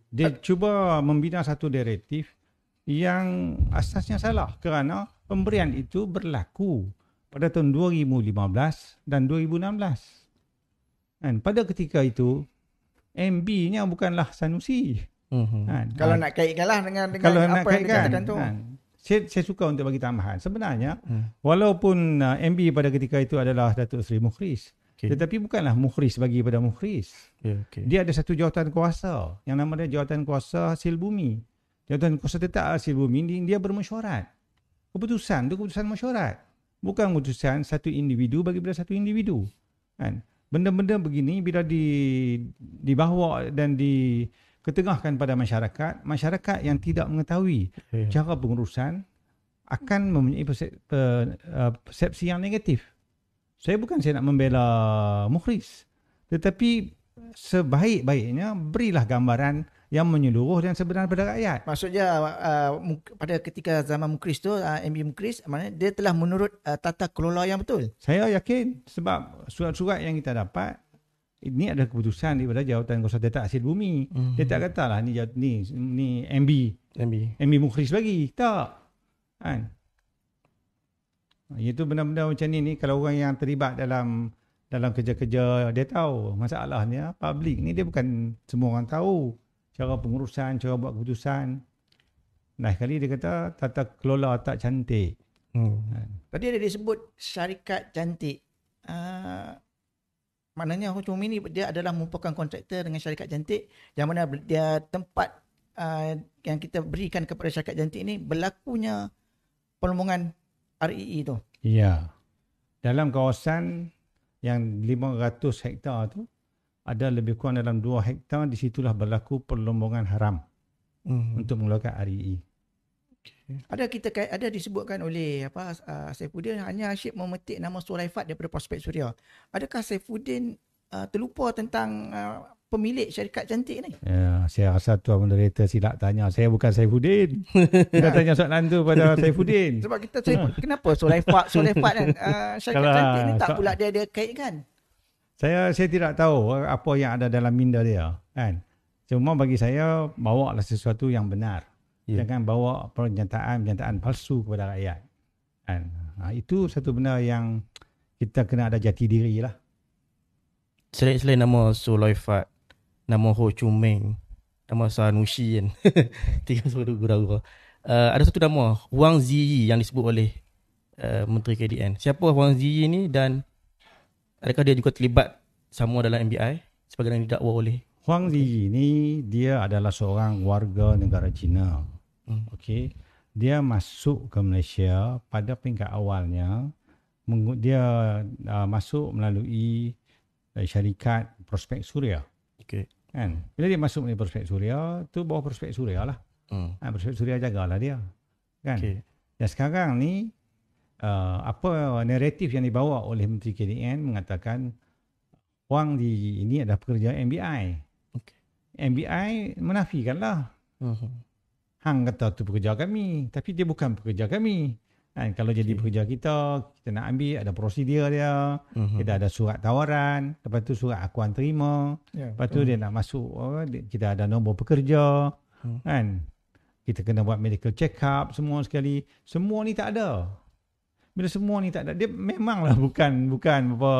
Dia cuba membina satu naratif yang asasnya salah kerana pemberian itu berlaku pada tahun 2015 dan 2016. Pada ketika itu MB-nya bukanlah Sanusi. Kalau nak kaitkanlah dengan apa yang dikatakan tu. Saya suka untuk bagi tambahan. Sebenarnya walaupun MB pada ketika itu adalah Datuk Seri Mukhris, tetapi bukanlah Mukhris bagi pada Mukhris. Dia ada satu jawatan kuasa yang nama dia Jawatan Kuasa Hasil Bumi. Jawatan Kuasa Tetap Hasil Bumi dia bermesyuarat. Keputusan itu keputusan mesyuarat. Bukan keputusan satu individu bagi pada satu individu. Benda-benda begini bila dibawa dan diketengahkan pada masyarakat yang tidak mengetahui cara pengurusan akan mempunyai persepsi yang negatif. Saya nak membela Mukhris, tetapi sebaik-baiknya berilah gambaran yang menyeluruh dan sebenar pada rakyat. Maksudnya pada ketika zaman Mukhris tu, MB Mukhris, maknanya dia telah menurut tata kelola yang betul. Saya yakin sebab surat-surat yang kita dapat ini adalah keputusan daripada Jawatan Kuasa Tetap Hasil Bumi. Dia tak katalah ni MB Mukhris bagi. Tak. Kan? Itu benda-benda macam ni kalau orang yang terlibat dalam kerja-kerja dia tahu. Masalahnya public ni dia bukan semua orang tahu cara pengurusan, cara buat keputusan. Nah, kali dia kata tata kelola tak cantik. Tadi ada disebut syarikat cantik. Maknanya Ho Chung Min ni dia adalah merupakan kontraktor dengan syarikat cantik yang mana dia tempat yang kita berikan kepada syarikat cantik ni berlakunya pelombongan REE tu. Ya. Dalam kawasan yang 500 hektar tu ada lebih kurang dalam 2 hektar di situlah berlaku perlombongan haram untuk mengeluarkan REE. Ada disebutkan oleh Saifuddin hanya asyik memetik nama Sulaifat daripada Prospek Suria. Adakah Saifuddin terlupa tentang pemilik syarikat cantik ni? Ya, saya rasa tuan moderator silap tanya. Saya bukan Saifuddin. Kita tanya soalan tu pada Saifuddin. Sebab kita kenapa Sulaifat kan syarikat cantik ni tak pula dia kaitkan? Saya tidak tahu apa yang ada dalam minda dia, kan. Cuma bagi saya bawalah sesuatu yang benar. Jangan bawa pernyataan palsu kepada rakyat. Kan. Itu satu benda yang kita kena ada jati diri lah. Selain nama Sulaifat, nama Ho Chung Min, nama Sanusi kan. Tiga suara gura-gura. Ada satu nama Wang Ziyi yang disebut oleh Menteri KDN. Siapa Wang Ziyi ni dan adakah dia juga terlibat sama dalam MBI sebagaimana didakwa oleh Wang Ziyi ni dia adalah seorang warga negara China. Okey. Dia masuk ke Malaysia pada peringkat awalnya. Dia masuk melalui syarikat Prospek Suria. Okey. Kan? Bila dia masuk melalui Prospek Suria, tu bawah Prospek Suria lah. Prospek Suria jagalah dia. Kan? Okay. Dan sekarang ni apa naratif yang dibawa oleh Menteri KDN mengatakan Wang Ziyi ini adalah pekerja MBI. Okay. MBI menafikanlah. Hang kata tu pekerja kami, tapi dia bukan pekerja kami. Kan? Kalau jadi pekerja kita nak ambil, ada prosedur dia, kita ada surat tawaran, lepas tu surat akuan terima, lepas tu dia nak masuk, kita ada nombor pekerja, kan? Kita kena buat medical check up semua sekali. Semua ni tak ada. Bila semua ni tak ada, dia memanglah bukan apa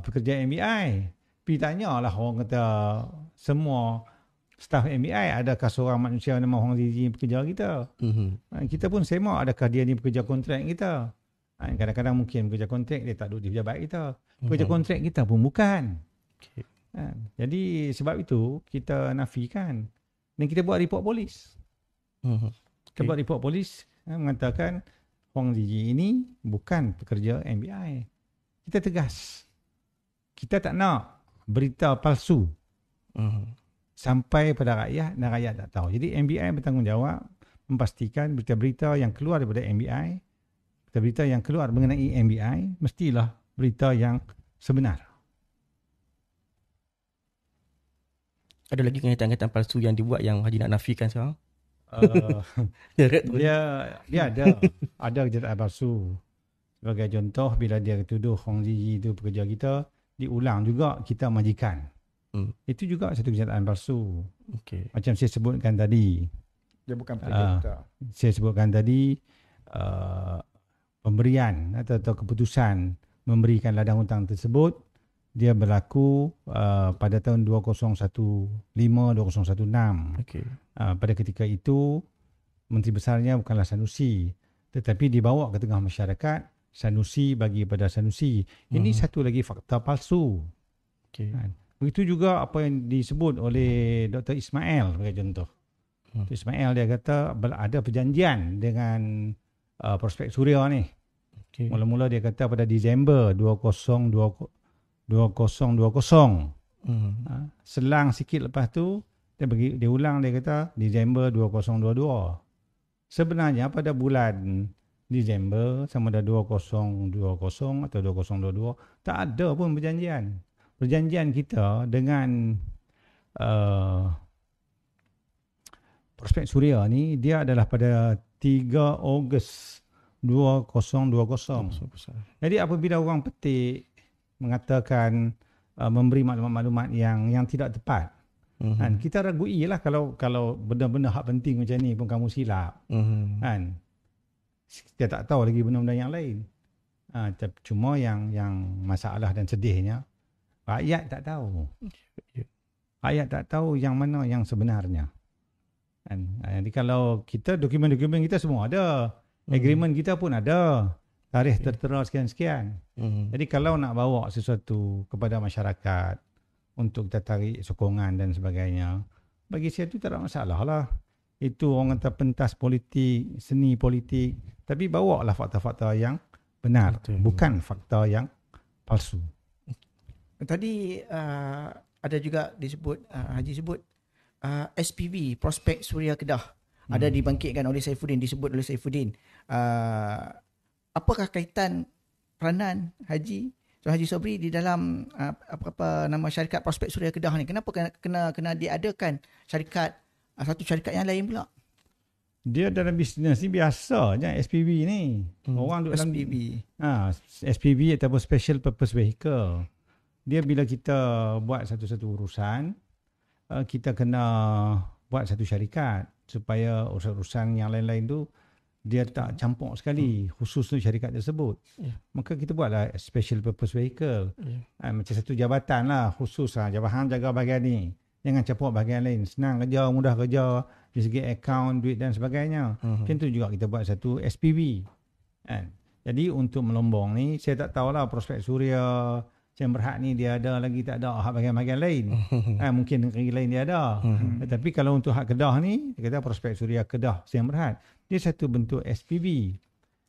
pekerja MBI. Pergi tanyalah orang kata semua staf MBI, adakah seorang manusia nama Huang Ziji pekerja kita? Kita pun semak adakah dia ni pekerja kontrak kita. Kadang-kadang mungkin pekerja kontrak dia tak duduk di pejabat kita. Pekerja kontrak kita pun bukan. Okay. Jadi sebab itu kita nafikan dan kita buat report polis. Kita buat report polis mengatakan Huang Ziji ini bukan pekerja MBI. Kita tegas. Kita tak nak berita palsu sampai pada rakyat dan rakyat tak tahu. Jadi MBI bertanggungjawab memastikan berita-berita yang keluar daripada MBI, berita-berita yang keluar mengenai MBI mestilah berita yang sebenar. Ada lagi kenyataan-kenyataan palsu yang dibuat yang Haji nak nafikan sekarang? Dia ada kenyataan palsu. Sebagai contoh, bila dia tuduh Huang Ziji itu pekerja kita, diulang juga kita majikan. Itu juga satu kenyataan palsu. Okay. Macam saya sebutkan tadi. Dia bukan pekerja kita. Saya sebutkan tadi, pemberian atau keputusan memberikan ladang hutang tersebut, dia berlaku pada tahun 2015-2016. Okay. Pada ketika itu, Menteri Besarnya bukanlah Sanusi, tetapi dibawa ke tengah masyarakat, Sanusi bagi pada Sanusi. Ini satu lagi fakta palsu. Okay. Begitu juga apa yang disebut oleh Dr. Ismail sebagai contoh. Dr. Ismail dia kata ada perjanjian dengan Prospek Suria ni. Okay. Mula-mula dia kata pada Disember 2020. Selang sikit lepas tu dia ulang, dia kata Disember 2022. Sebenarnya pada bulan Disember sama ada 2020 atau 2022 tak ada pun perjanjian. Perjanjian kita dengan Prospek Suria ni dia adalah pada 3 Ogos 2020. Jadi apabila orang petik mengatakan memberi maklumat-maklumat yang tidak tepat, kan kita ragui lah kalau benda-benda hak penting macam ni pun kamu silap, kan kita tak tahu lagi benda-benda yang lain. Cuma yang masalah dan sedihnya rakyat tak tahu. Rakyat tak tahu yang mana yang sebenarnya. Jadi kalau kita dokumen-dokumen kita semua ada, agreement kita pun ada, tarikh tertera sekian-sekian. Jadi kalau nak bawa sesuatu kepada masyarakat untuk kita tarik sokongan dan sebagainya, bagi saya itu tak ada masalah lah. Itu orang kata pentas politik, seni politik, tapi bawa lah fakta-fakta yang benar, bukan fakta yang palsu. Tadi ada juga disebut, Haji sebut SPV, Prospek Suria Kedah, ada dibangkitkan oleh Saifuddin, disebut oleh Saifuddin. Apakah kaitan peranan Haji Sobri di dalam apa nama syarikat Prospek Suria Kedah ni? Kenapa kena diadakan satu syarikat yang lain pula? Dia dalam bisnes ni biasa je SPV ni. Orang duduk dalam SPV. SPV ataupun Special Purpose Vehicle. Dia bila kita buat satu-satu urusan, kita kena buat satu syarikat supaya urusan-urusan yang lain-lain tu dia tak campur sekali, khusus untuk syarikat tersebut. Maka kita buatlah Special Purpose Vehicle. Macam satu jabatan lah, khusus lah. Jabatan jaga bahagian ni. Jangan campur bahagian lain. Senang kerja, mudah kerja, dari segi akaun, duit dan sebagainya. Macam tu juga kita buat satu SPV. Jadi untuk melombong ni, saya tak tahulah Prospek Suria Sdn Bhd ni dia ada lagi tak ada hak bahagian-bahagian lain. Mungkin negeri lain dia ada. Tetapi kalau untuk hak Kedah ni, kita Prospek Suria Kedah Sdn Bhd, dia satu bentuk SPV.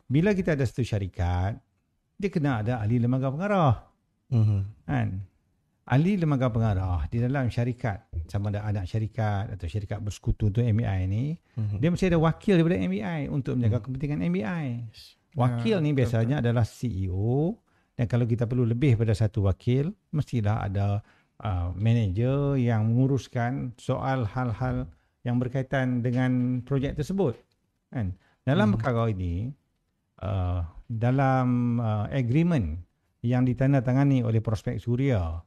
Bila kita ada satu syarikat, dia kena ada ahli lembaga pengarah. Ahli lembaga pengarah di dalam syarikat, sama ada anak syarikat atau syarikat bersekutu untuk MBI ni, dia mesti ada wakil daripada MBI untuk menjaga kepentingan MBI. Wakil ni biasanya adalah CEO. Dan kalau kita perlu lebih pada satu wakil, mestilah ada manager yang menguruskan soal hal-hal yang berkaitan dengan projek tersebut. Dalam perkara ini, dalam agreement yang ditandatangani oleh Prospek Suria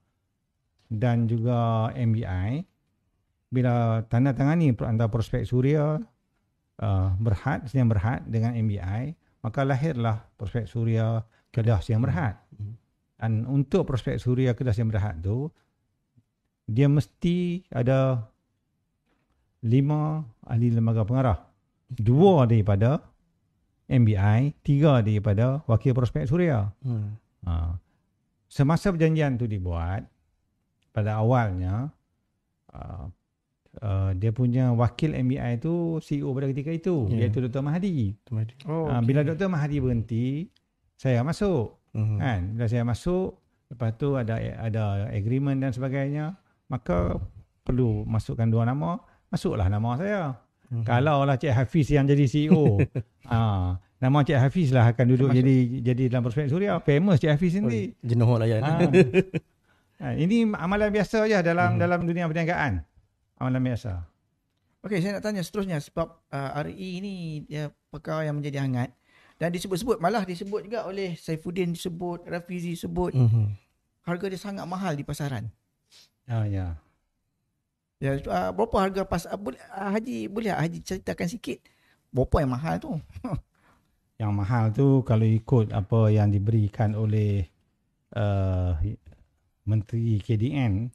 dan juga MBI, bila tandatangani antara Prospek Suria Sdn Bhd dengan MBI, maka lahirlah Prospek Suria Kedah Sdn Bhd. Dan untuk Prospek Suria Kedah Sdn Bhd tu, dia mesti ada 5 ahli lembaga pengarah. 2 daripada MBI, 3 daripada wakil prospek suria. Semasa perjanjian tu dibuat, pada awalnya dia punya wakil MBI tu CEO pada ketika itu, iaitu Dr. Mahathir. Bila Dr. Mahathir berhenti, saya masuk. Kan? Bila saya masuk, lepas tu ada agreement dan sebagainya, maka perlu masukkan 2 nama, masuklah nama saya. Kalau lah Cik Hafiz yang jadi CEO, nama Cik Hafiz lah akan duduk jadi dalam prospek suria. Famous Cik Hafiz sendiri. Jenuh layan. Ini amalan biasa je dalam dunia perniagaan. Amalan biasa. Okey, saya nak tanya seterusnya sebab RE ni dia perkara yang menjadi hangat dan disebut-sebut, malah disebut juga oleh Saifuddin, disebut Rafizi, disebut harga dia sangat mahal di pasaran. Ya. Ya, berapa harga Haji boleh Haji ceritakan sikit berapa yang mahal tu? Yang mahal tu kalau ikut apa yang diberikan oleh Menteri KDN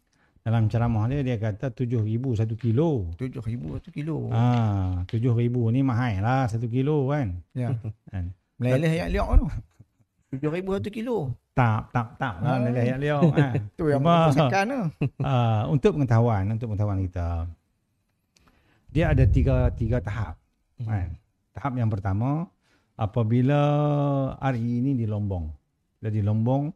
dalam ceramah dia kata 7,000 1 kilo. 7,000 1 kilo. 7,000 ni mahal lah 1 kilo kan. Ya. Meleleh yang liok tu. 7,000 1 kilo. Tak lah meleleh yang liok kan. Tu yang mempersakan tu. Untuk pengetahuan kita, dia ada tiga tahap. Kan? Tahap yang pertama, apabila RE ini di Lombong. Bila di Lombong,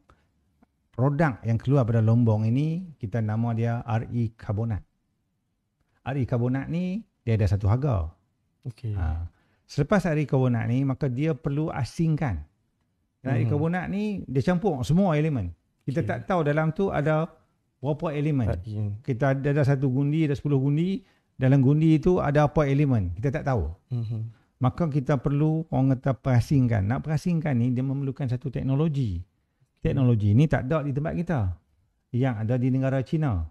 produk yang keluar pada Lombong ini, kita nama dia RE Karbonat. RE Karbonat ni, dia ada satu harga. Selepas RE Karbonat ni, maka dia perlu asingkan. RE Karbonat ni, dia campur semua elemen. Kita tak tahu dalam tu ada berapa elemen. Kita ada 1 gundi, ada 10 gundi. Dalam gundi itu ada apa elemen. Kita tak tahu. Maka kita perlu orang kata perasingkan. Nak perasingkan ni, dia memerlukan satu teknologi. Teknologi ni tak ada di tempat kita. Yang ada di negara China.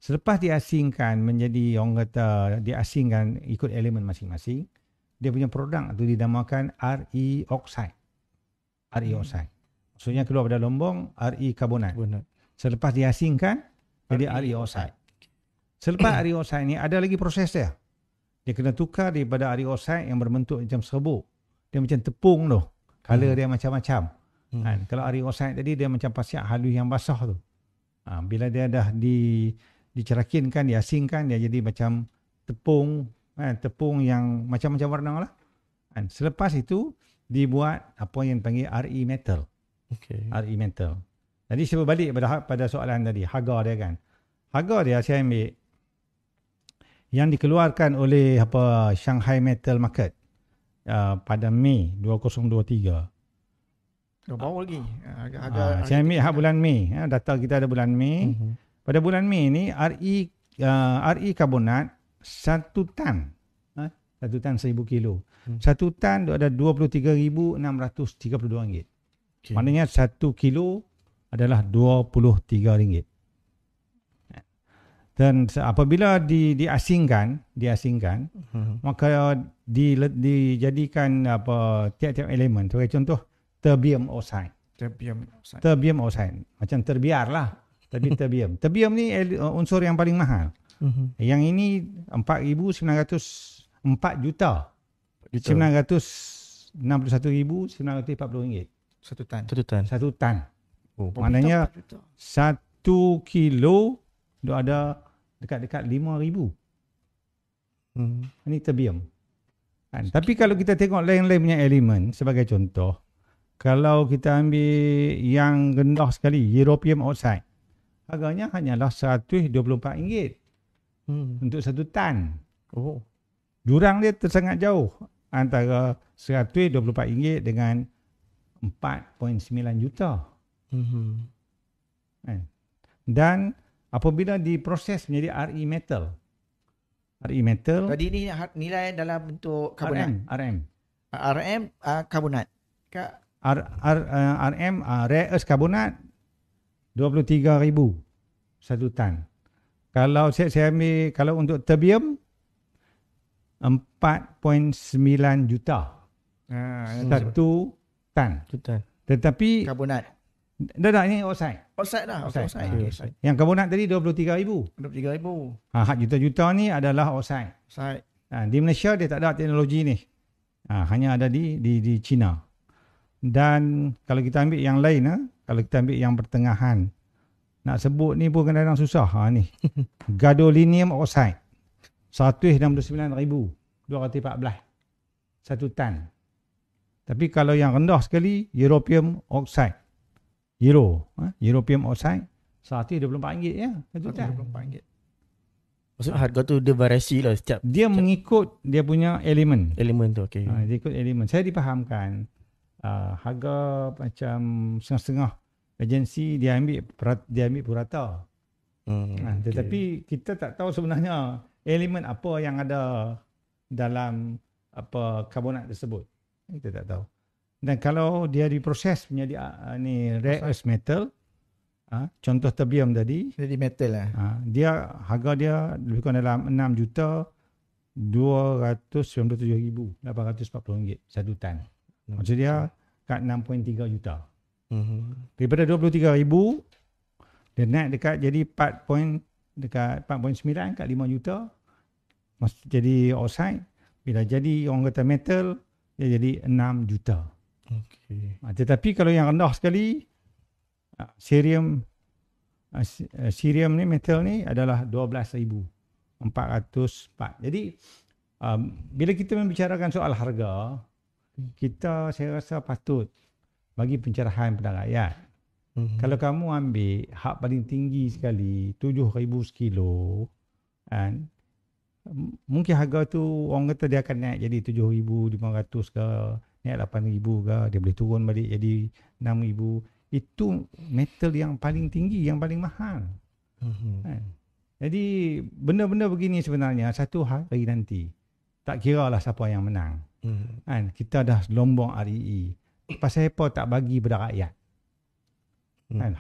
Selepas diasingkan menjadi, orang kata diasingkan ikut elemen masing-masing, dia punya produk tu dinamakan RE Oxide. RE Oxide. Maksudnya keluar pada Lombong, RE Karbonat. Selepas diasingkan, jadi RE Oxide. Selepas RE Oxide ni ada lagi proses dia. Dia kena tukar daripada RE Oxide yang berbentuk macam serbuk. Dia macam tepung tu. Color dia macam-macam. Kan? Kalau RE Oxide tadi dia macam pasir halus yang basah tu. Bila dia dah dicerakinkan, diasingkan, dia jadi macam tepung. Tepung yang macam-macam warna lah. Kan? Selepas itu dibuat apa yang dipanggil RE Metal. RE Metal. Jadi saya berbalik pada soalan tadi. Harga dia kan. Harga dia saya ambil yang dikeluarkan oleh Shanghai Metal Market pada Mei 2023. Baru lagi. Saya ambil bulan Mei. Data kita ada bulan Mei. Pada bulan Mei ni RE Karbonat 1 tan. 1 tan 1,000 kilo. 1 tan ada RM23,632. Maknanya 1 kilo adalah RM23. Dan apabila diasingkan, maka dijadikan tiap-tiap elemen. Sebagai contoh, terbium oxide. Terbium oxide. Macam terbiar lah. Tapi terbium. Terbium ni unsur yang paling mahal. Yang ini 4 juta. 961,940 ringgit. 1 tan. 1 tan. Maknanya 1 kilo dia ada dekat-dekat 5,000. Ini terbium. Kan? Tapi kalau kita tengok lain-lain punya elemen, sebagai contoh, kalau kita ambil yang rendah sekali, European oxide, harganya hanyalah RM124 untuk 1 tan. Jurang dia tersangat jauh antara RM124 dengan 4.9 juta. Dan apabila diproses menjadi RE Metal. RE Metal. Tadi ni nilai dalam bentuk karbonat. RM karbonat. RM rare earth karbonat 23,000 1 tan. Kalau saya ambil, kalau untuk terbium 4.9 juta 1 tan. Tetapi Karbonat. Dah ni outside. Outside dah. Outside. Outside. Ah. Outside. Yang karbonat tadi 23,000. 23,000. Hak juta-juta ni adalah outside. Outside. Di Malaysia dia tak ada teknologi ni. Hanya ada di China. Dan kalau kita ambil yang lain, kalau kita ambil yang pertengahan, nak sebut ni pun kadang-kadang susah. Ni gadolinium oxide 169,214 1 tan. Tapi kalau yang rendah sekali, europium oxide, europium oxide RM124 ya, 1 tan. RM24. Maksudnya harga tu dia variasi lah setiap Dia mengikut dia punya elemen. elemen tu. Okay. Dia ikut elemen. Saya dipahamkan harga macam setengah-setengah agensi dia ambil purata. Tetapi kita tak tahu sebenarnya elemen apa yang ada dalam karbonat tersebut. Kita tak tahu. Dan kalau dia diproses menjadi rare earth metal, contoh terbium tadi, Jadi metal lah. harga dia lebih kurang dalam RM6,297,840 1 tan. Maksud dia kat 6.3 juta. Daripada 23,000 dia naik dekat jadi 4.9 kat 5 juta. Jadi oxide. Bila jadi orang kata metal, dia jadi 6 juta. Okay. Tetapi kalau yang rendah sekali, cerium ni, metal ni adalah 12,404. Jadi bila kita membicarakan soal harga, saya rasa patut bagi pencerahan pada rakyat. Kalau kamu ambil hak paling tinggi sekali 7,000 sekilo, mungkin harga tu orang kata dia akan naik jadi 7,500 ke, naik 8,000 ke, dia boleh turun balik jadi 6,000. Itu metal yang paling tinggi, yang paling mahal. Jadi benda-benda begini sebenarnya satu hari nanti tak kira lah siapa yang menang. Kita dah lombong REE. Pasal apa tak bagi pada rakyat?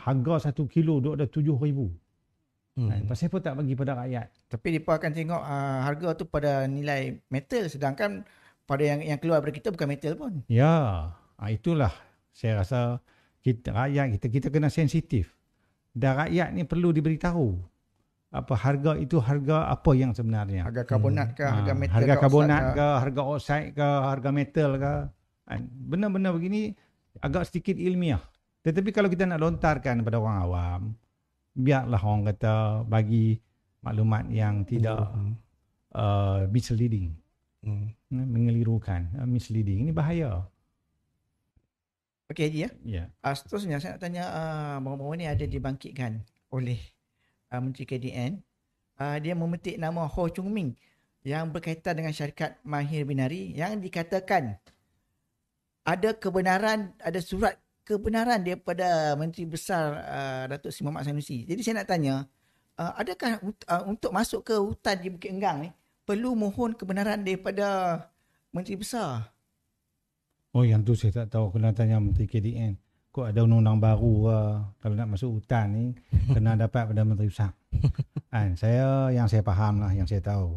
Harga 1 kilo duk ada 7,000. Pasal apa tak bagi pada rakyat? Tapi mereka akan tengok harga tu pada nilai metal, sedangkan pada yang keluar daripada kita bukan metal pun. Ya, itulah saya rasa rakyat kita kena sensitif. Dan rakyat ni perlu diberitahu apa harga itu, harga apa yang sebenarnya. Harga karbonat ke, harga metal harga ke, karbonat ke, harga oxide ke, harga metal ke. Benda-benda begini agak sedikit ilmiah. Tetapi kalau kita nak lontarkan kepada orang awam, biarlah orang kata bagi maklumat yang tidak misleading. Mengelirukan, misleading. Ini bahaya. Okey Haji ya. Ya. Seterusnya saya nak tanya, baru-baru ni ada dibangkitkan oleh Menteri KDN. Dia memetik nama Ho Chung Ming yang berkaitan dengan syarikat Mahir Binari yang dikatakan ada kebenaran, ada surat kebenaran daripada Menteri Besar Datuk Seri Mohamed Sanusi. Jadi saya nak tanya, adakah untuk masuk ke hutan di Bukit Enggang ni perlu mohon kebenaran daripada Menteri Besar? Oh, yang tu saya tak tahu. Kena tanya Menteri KDN. Kok ada undang-undang baru kalau nak masuk hutan ni kena dapat pada Menteri Besar. Yang saya faham lah, yang saya tahu.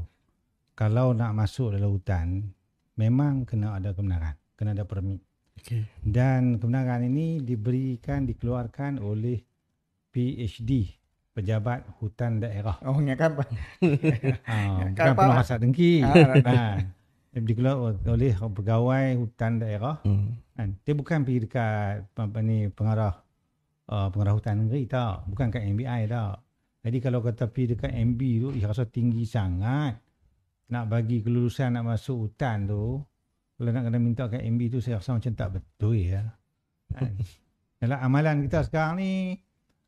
Kalau nak masuk dalam hutan, memang kena ada kebenaran. Kena ada permit. Okay. Dan kebenaran ini dikeluarkan oleh PhD, Pejabat Hutan Daerah. Oh, kan apa? Bukan penguasa dengki. Dikeluarkan oleh pegawai hutan daerah. Dia bukan pergi dekat pengarah hutan negeri tak. Bukan kat MBI tak. Jadi kalau kata pergi dekat MB tu, rasa tinggi sangat. Nak bagi kelulusan nak masuk hutan tu, kalau nak kena minta kat MB tu, saya rasa macam tak betul ya. Dalam amalan kita sekarang ni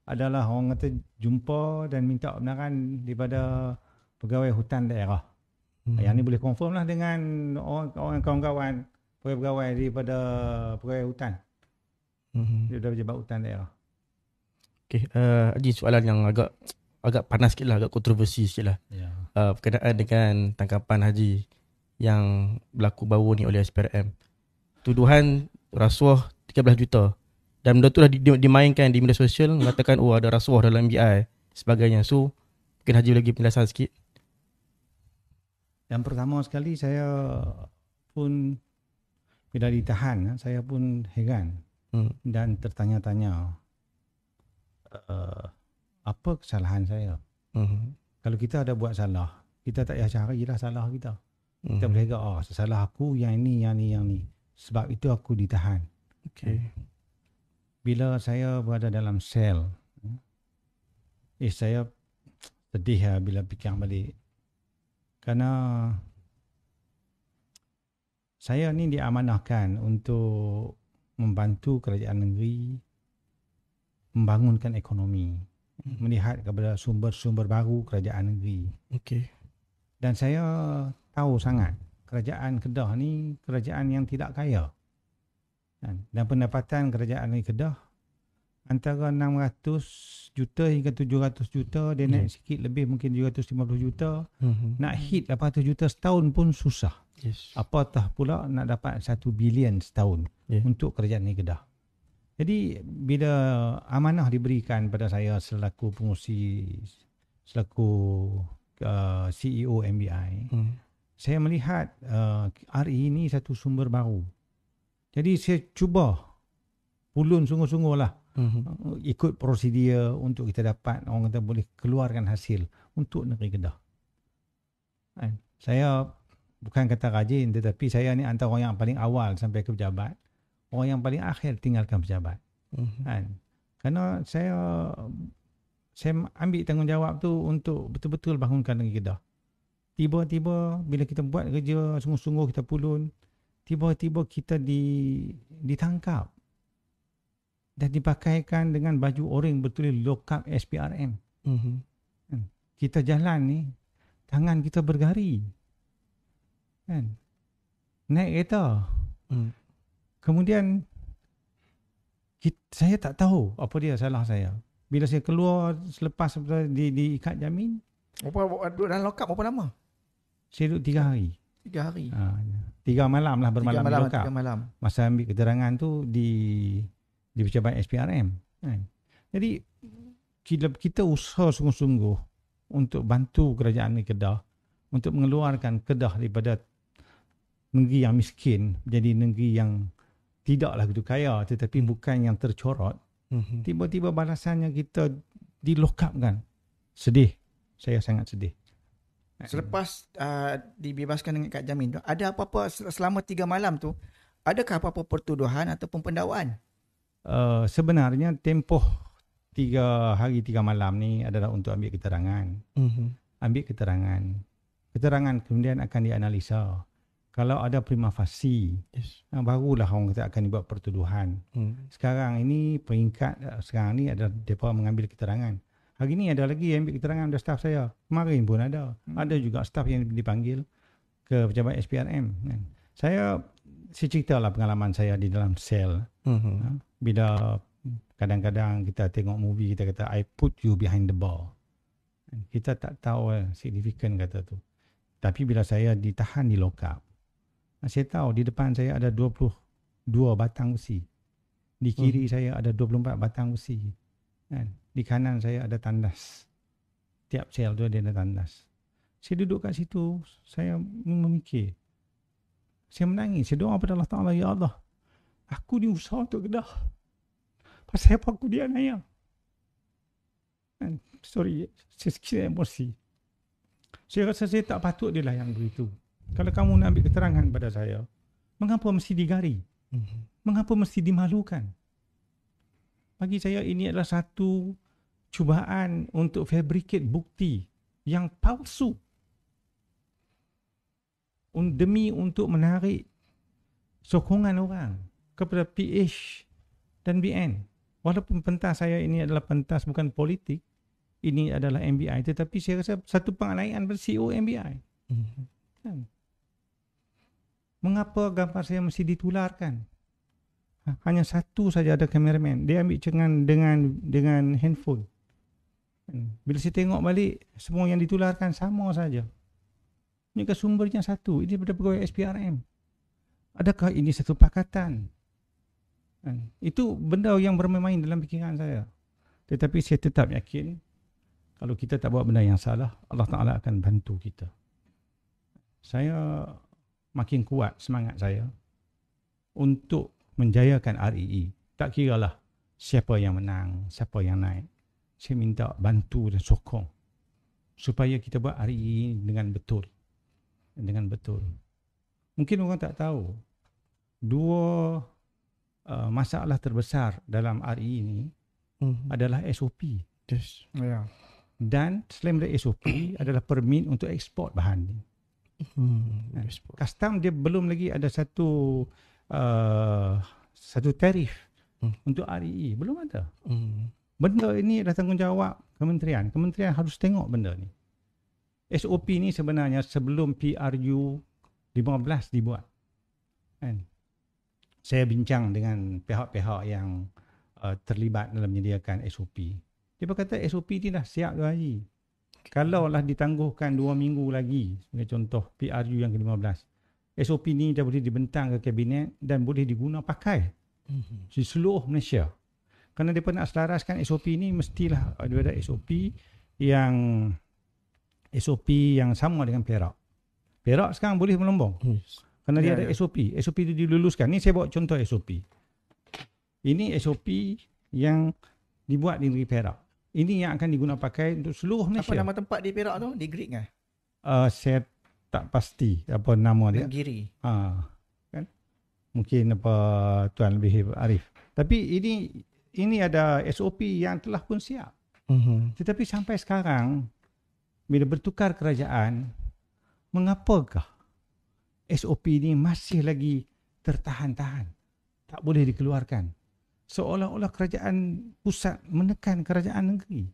adalah orang kata jumpa dan minta kebenaran daripada pegawai hutan daerah. Yang ni boleh confirm lah dengan orang kawan-kawan pegawai daripada pegawai hutan. Dia dah pejabat hutan daerah. Okay, Haji, soalan yang agak panas sikit lah, agak kontroversi sikit lah. Berkenaan dengan tangkapan Haji yang berlaku baru ni oleh SPRM. Tuduhan rasuah 13 juta. Dan benda tu dah dimainkan di media sosial, mengatakan ada rasuah dalam MBI sebagainya. So, mungkin Haji lagi penjelasan sikit. Yang pertama sekali, saya pun bila ditahan, saya pun heran dan tertanya-tanya. apa kesalahan saya. Mhm. Kalau kita ada buat salah, kita tak payah carilah salah kita. Kita boleh kata, salah aku yang ini. Sebab itu aku ditahan. Okay. Bila saya berada dalam sel, saya sedih lah bila fikir balik. Kerana saya ni diamanahkan untuk membantu kerajaan negeri membangunkan ekonomi, melihat kepada sumber-sumber baru kerajaan negeri. Okay. Dan saya tahu sangat kerajaan Kedah ni kerajaan yang tidak kaya. Dan pendapatan kerajaan negeri Kedah antara 600 juta hingga 700 juta, dia naik sikit lebih mungkin 750 juta. Nak hit 800 juta setahun pun susah. Yes. Apatah pula nak dapat 1 bilion setahun untuk kerajaan negeri Kedah. Jadi bila amanah diberikan pada saya selaku pengurusi, selaku CEO MBI, saya melihat RE ini satu sumber baru. Jadi saya cuba pulun sungguh-sungguh lah ikut prosedur untuk kita dapat, orang kata boleh keluarkan hasil untuk negeri Kedah. Saya bukan kata rajin, tetapi saya ni antara orang yang paling awal sampai ke pejabat, orang yang paling akhir tinggalkan pejabat. Kerana saya ambil tanggungjawab tu untuk betul-betul bangunkan negeri Kedah. Tiba-tiba bila kita buat kerja sungguh-sungguh, kita pulun, tiba-tiba kita ditangkap dan dipakaikan dengan baju oranye bertulis lock up SPRM. Kita jalan ni, tangan kita bergari. Naik kereta. Kemudian saya tak tahu apa dia salah saya. Bila saya keluar selepas diikat jamin. Duduk dalam lock up berapa lama? Saya duduk 3 hari. 3 hari. 3 malam lah bermalam di lock up. 3 malam. Masa ambil keterangan tu di pejabat SPRM. Jadi kita usaha sungguh-sungguh untuk bantu kerajaan negeri Kedah untuk mengeluarkan Kedah daripada negeri yang miskin jadi negeri yang tidaklah begitu kaya tetapi bukan yang tercorot. Tiba-tiba balasannya kita di lock up kan. Sedih. Saya sangat sedih. Selepas dibebaskan dengan kad jamin tu, ada apa-apa selama 3 malam tu, adakah apa-apa pertuduhan ataupun pendakwaan? Sebenarnya tempoh 3 hari 3 malam ni adalah untuk ambil keterangan. Ambil keterangan. Keterangan kemudian akan dianalisa. Kalau ada prima facie, barulah orang kata akan dibuat pertuduhan. Sekarang ini peringkat sekarang ni adalah mereka mengambil keterangan. Hari ni ada lagi yang ambil keterangan ada staf saya. Kemarin pun ada. Ada juga staf yang dipanggil ke pejabat SPRM. Saya ceritalah pengalaman saya di dalam sel. Bila kadang-kadang kita tengok movie, kita kata I put you behind the bar. Kita tak tahu signifikan kata tu. Tapi bila saya ditahan di lock up, saya tahu di depan saya ada 22 batang besi. Di kiri saya ada 24 batang besi. Di kanan saya ada tandas. Tiap sel tu ada tandas. Saya duduk kat situ, saya memikir. Saya menangis, saya doa pada Allah Ta'ala, ya Allah, aku diusaha untuk Kedah. Pasal apa aku dianiaya? Sorry, saya sikit emosi. Saya rasa saya tak patut dia lah yang begitu. Kalau kamu nak ambil keterangan pada saya, mengapa mesti digari? Mengapa mesti dimalukan? Bagi saya ini adalah satu cubaan untuk fabricate bukti yang palsu. Demi untuk menarik sokongan orang kepada PH dan BN. Walaupun pentas saya ini adalah pentas bukan politik, ini adalah MBI, tetapi saya rasa satu penganiayaan pada CEO MBI. Mengapa gambar saya mesti ditularkan? Hanya satu saja ada kameraman. Dia ambil dengan handphone. Bila saya tengok balik, semua yang ditularkan sama saja. Ini sumbernya satu. Ini daripada pegawai SPRM. Adakah ini satu pakatan? Itu benda yang bermain dalam fikiran saya. Tetapi saya tetap yakin, kalau kita tak buat benda yang salah, Allah Ta'ala akan bantu kita. Saya makin kuat semangat saya untuk menjayakan REE. Tak kiralah siapa yang menang, siapa yang naik. saya minta bantu dan sokong supaya kita buat RE dengan betul. Mungkin orang tak tahu, dua masalah terbesar dalam RE ini adalah SOP. Yes. Ya. Dan selain dari SOP adalah permit untuk ekspor bahan ni. Custom dia belum lagi ada satu tarif untuk RE. Belum ada. Benda ini adalah tanggungjawab kementerian. Kementerian harus tengok benda ni. SOP ni sebenarnya sebelum PRU 15 dibuat. Kan? Saya bincang dengan pihak-pihak yang terlibat dalam menyediakan SOP. Dia berkata SOP ni dah siap tu Haji. Kalaulah ditangguhkan 2 minggu lagi, sebagai contoh PRU yang ke-15, SOP ni dah boleh dibentang ke kabinet dan boleh diguna pakai di seluruh Malaysia. Kerana mereka nak selaraskan SOP ni, mestilah ada SOP yang sama dengan Perak. Perak sekarang boleh melombong. Kerana dia ada SOP. SOP itu diluluskan. Ni saya bawa contoh SOP. Ini SOP yang dibuat di negeri Perak. Ini yang akan diguna pakai untuk seluruh Malaysia. Apa nama tempat di Perak tu? Di Greek ke? Saya tak pasti apa nama dia. Negiri. Kan? Mungkin apa Tuan lebih arif. Tapi ini ada SOP yang telah pun siap. Tetapi sampai sekarang, bila bertukar kerajaan, mengapakah SOP ini masih lagi tertahan-tahan? Tak boleh dikeluarkan. Seolah-olah kerajaan pusat menekan kerajaan negeri.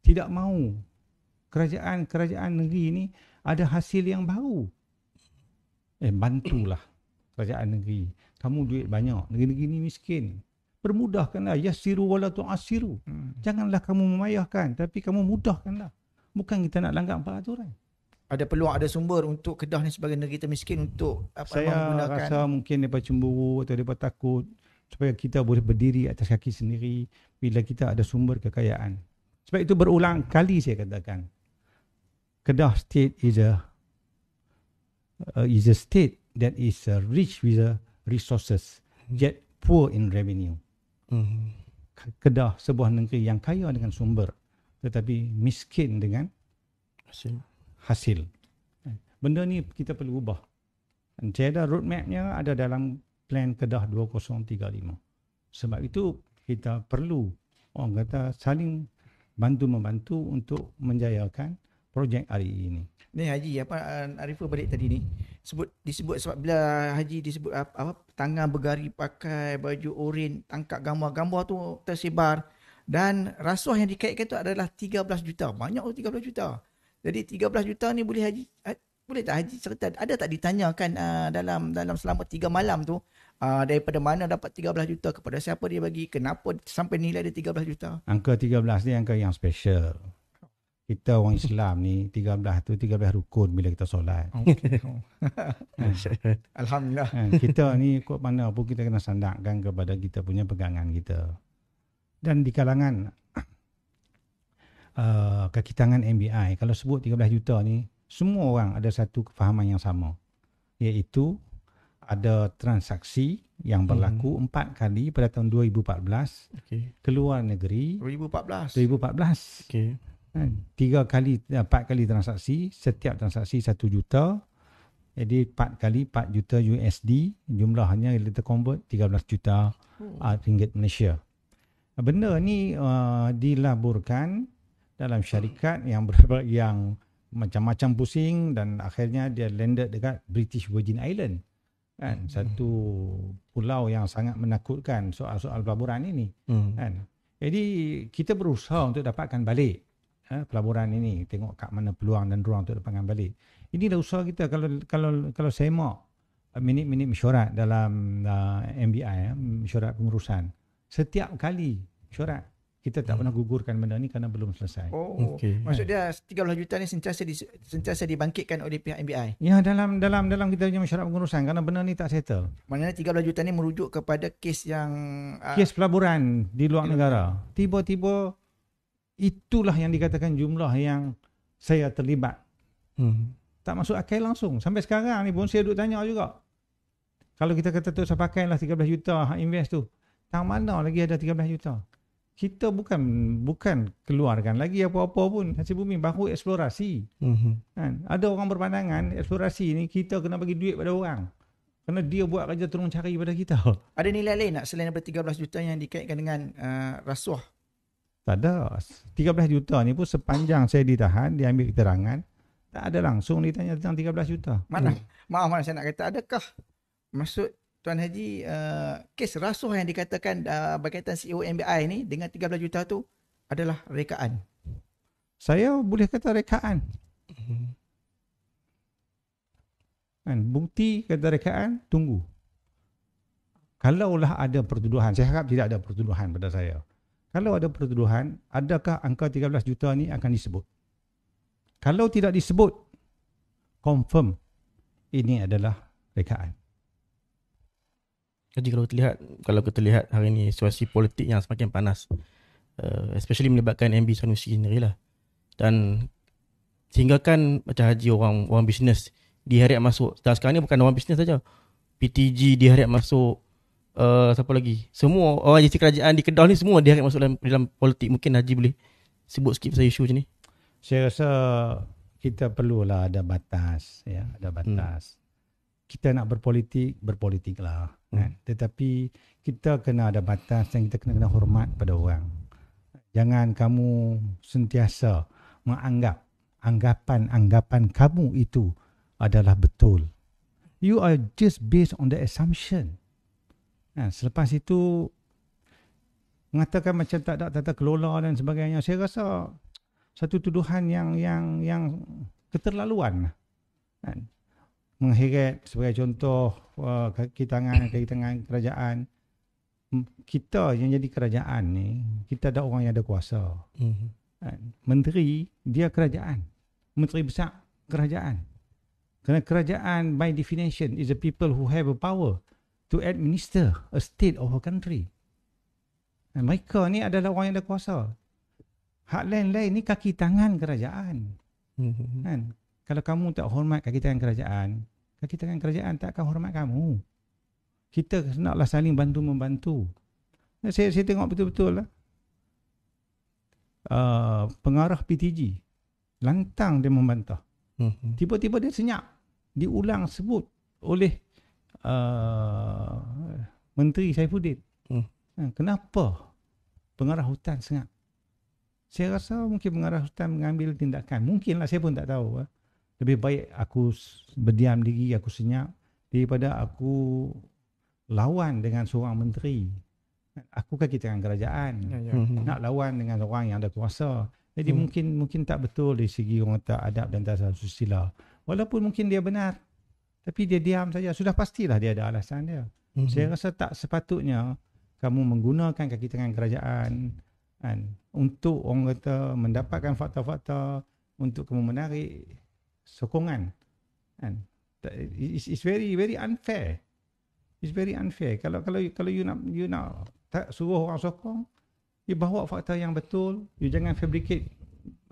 Tidak mahu kerajaan negeri ini ada hasil yang baru. Bantulah kerajaan negeri. Kamu duit banyak, negeri-negeri ini miskin. Permudahkanlah, yassiru wala tu'assiru. Janganlah kamu memayahkan, tapi kamu mudahkanlah. Bukan kita nak langgar peraturan. Ada peluang, ada sumber untuk Kedah ni sebagai negeri termiskin untuk saya menggunakan. Rasa mungkin mereka cemburu atau mereka takut supaya kita boleh berdiri atas kaki sendiri bila kita ada sumber kekayaan. Sebab itu berulang kali saya katakan, Kedah state is a state that is rich with resources yet poor in revenue. Kedah sebuah negeri yang kaya dengan sumber tetapi miskin dengan hasil. Benda ni kita perlu ubah. Dan saya ada roadmapnya ada dalam plan Kedah 2035. Sebab itu kita perlu orang kata saling bantu-membantu untuk menjayakan projek RE ini. Ni Haji, Arifah balik tadi ni disebut sebab bila Haji disebut apa tangan bergari pakai baju oren, tangkap gambar-gambar tu tersebar dan rasuah yang dikaitkan tu adalah 13 juta. Banyak tu 13 juta. Jadi 13 juta ni boleh tak Haji serta ada tak ditanyakan dalam selama 3 malam tu daripada mana dapat 13 juta, kepada siapa dia bagi, kenapa sampai nilai dia 13 juta? Angka 13 ni angka yang special. Kita orang Islam ni 13 tu 13 rukun bila kita solat. Okay. Alhamdulillah. Kita ni kok mana pun kita kena sandakkan kepada kita punya pegangan kita. Dan di kalangan kaki tangan MBI, kalau sebut 13 juta ni, semua orang ada satu kefahaman yang sama. Iaitu ada transaksi yang berlaku 4 kali pada tahun 2014 ke luar negeri. 2014. Okay. 4 kali transaksi, setiap transaksi 1 juta. Jadi 4 kali 4 juta USD, jumlahnya kita convert 13 juta ringgit Malaysia. Benda ni dilaburkan dalam syarikat yang macam-macam pusing dan akhirnya dia landed dekat British Virgin Island. Kan, satu pulau yang sangat menakutkan soal-soal pelaburan ini. Kan. Jadi kita berusaha untuk dapatkan balik pelaburan ini, tengok kat mana peluang dan ruang untuk dapatkan balik. Inilah usaha kita. Kalau semak minit-minit mesyuarat dalam MBI, mesyuarat pengurusan, setiap kali mesyuarat kita tak pernah gugurkan benda ni kerana belum selesai. Maksud dia 13 juta ni sentiasa dibangkitkan oleh pihak MBI. Ya, dalam kita punya mesyuarat pengurusan kerana benda ni tak settle. Maknanya 13 juta ni merujuk kepada kes yang kes pelaburan di luar negara. Tiba-tiba itulah yang dikatakan jumlah yang saya terlibat. Tak masuk akal langsung. Sampai sekarang ni pun saya duduk tanya juga. Kalau kita kata tu saya pakailah 13 juta invest tu, tang mana lagi ada 13 juta? Kita bukan keluarkan lagi apa-apa pun hasil bumi, baru eksplorasi. Kan? Ada orang berpandangan eksplorasi ni kita kena bagi duit pada orang. Kerana dia buat kerja tolong cari pada kita. Ada nilai lain tak selain daripada 13 juta yang dikaitkan dengan rasuah? Tak ada. 13 juta ni pun sepanjang saya ditahan, dia ambil keterangan, tak ada langsung ditanya tentang 13 juta. Maaf saya nak kata, adakah maksud Tuan Haji kes rasuah yang dikatakan berkaitan CEO MBI ni dengan 13 juta tu adalah rekaan? Saya boleh kata rekaan. Kan, bukti kata rekaan, tunggu. Kalaulah ada pertuduhan, saya harap tidak ada pertuduhan pada saya. Kalau ada pertuduhan, adakah angka 13 juta ni akan disebut? Kalau tidak disebut, confirm ini adalah rekaan. Jadi kalau kita lihat hari ini situasi politik yang semakin panas, especially melibatkan MB Sanusi sendiri lah. Dan sehinggakan macam Haji orang bisnes diheret masuk. Dan sekarang ni bukan orang bisnes saja. PTG diheret masuk, siapa lagi? Semua orang agensi kerajaan di Kedah ni semua diheret masuk dalam politik. Mungkin Haji boleh sebut sikit pasal isu macam ni. Saya rasa kita perlulah ada batas, ya, ada batas. Kita nak berpolitiklah. Kan? Tetapi kita kena ada batas dan kita kena hormat pada orang. Jangan kamu sentiasa menganggap anggapan kamu itu adalah betul. You are just based on the assumption. Selepas itu mengatakan macam tak ada tata kelola dan sebagainya, saya rasa satu tuduhan yang keterlaluan. Kan? Mengheret sebagai contoh kaki tangan kerajaan. Kita yang jadi kerajaan ni, kita ada orang yang ada kuasa. Menteri, dia kerajaan. Menteri besar, kerajaan. Kerana kerajaan by definition is the people who have a power to administer a state of a country. Dan mereka ni adalah orang yang ada kuasa. Hak lain-lain ni kaki tangan kerajaan. Kan? Kalau kamu tak hormat kaki tangan kerajaan tak akan hormat kamu. Kita naklah saling bantu-membantu. Saya tengok betul-betul lah. Pengarah PTG lantang dia membantah. Tiba-tiba dia senyap. Diulang sebut oleh Menteri Saifuddin. Kenapa pengarah hutan senyap? Saya rasa mungkin pengarah hutan mengambil tindakan. Mungkinlah, saya pun tak tahu. Lebih baik aku berdiam diri, aku senyap, daripada aku lawan dengan seorang menteri. Aku kaki tangan kerajaan. Nak lawan dengan orang yang ada kuasa. Jadi mungkin tak betul dari segi orang tak adab dan tata susila. Walaupun mungkin dia benar, tapi dia diam saja. Sudah pastilah dia ada alasan dia. Saya rasa tak sepatutnya kamu menggunakan kaki tangan kerajaan kan, untuk orang kata mendapatkan fakta-fakta untuk kamu menarik sokongan. Kan? It's very unfair. It's very unfair. Kalau you nak tak suruh orang sokong, you bawa fakta yang betul. You jangan fabricate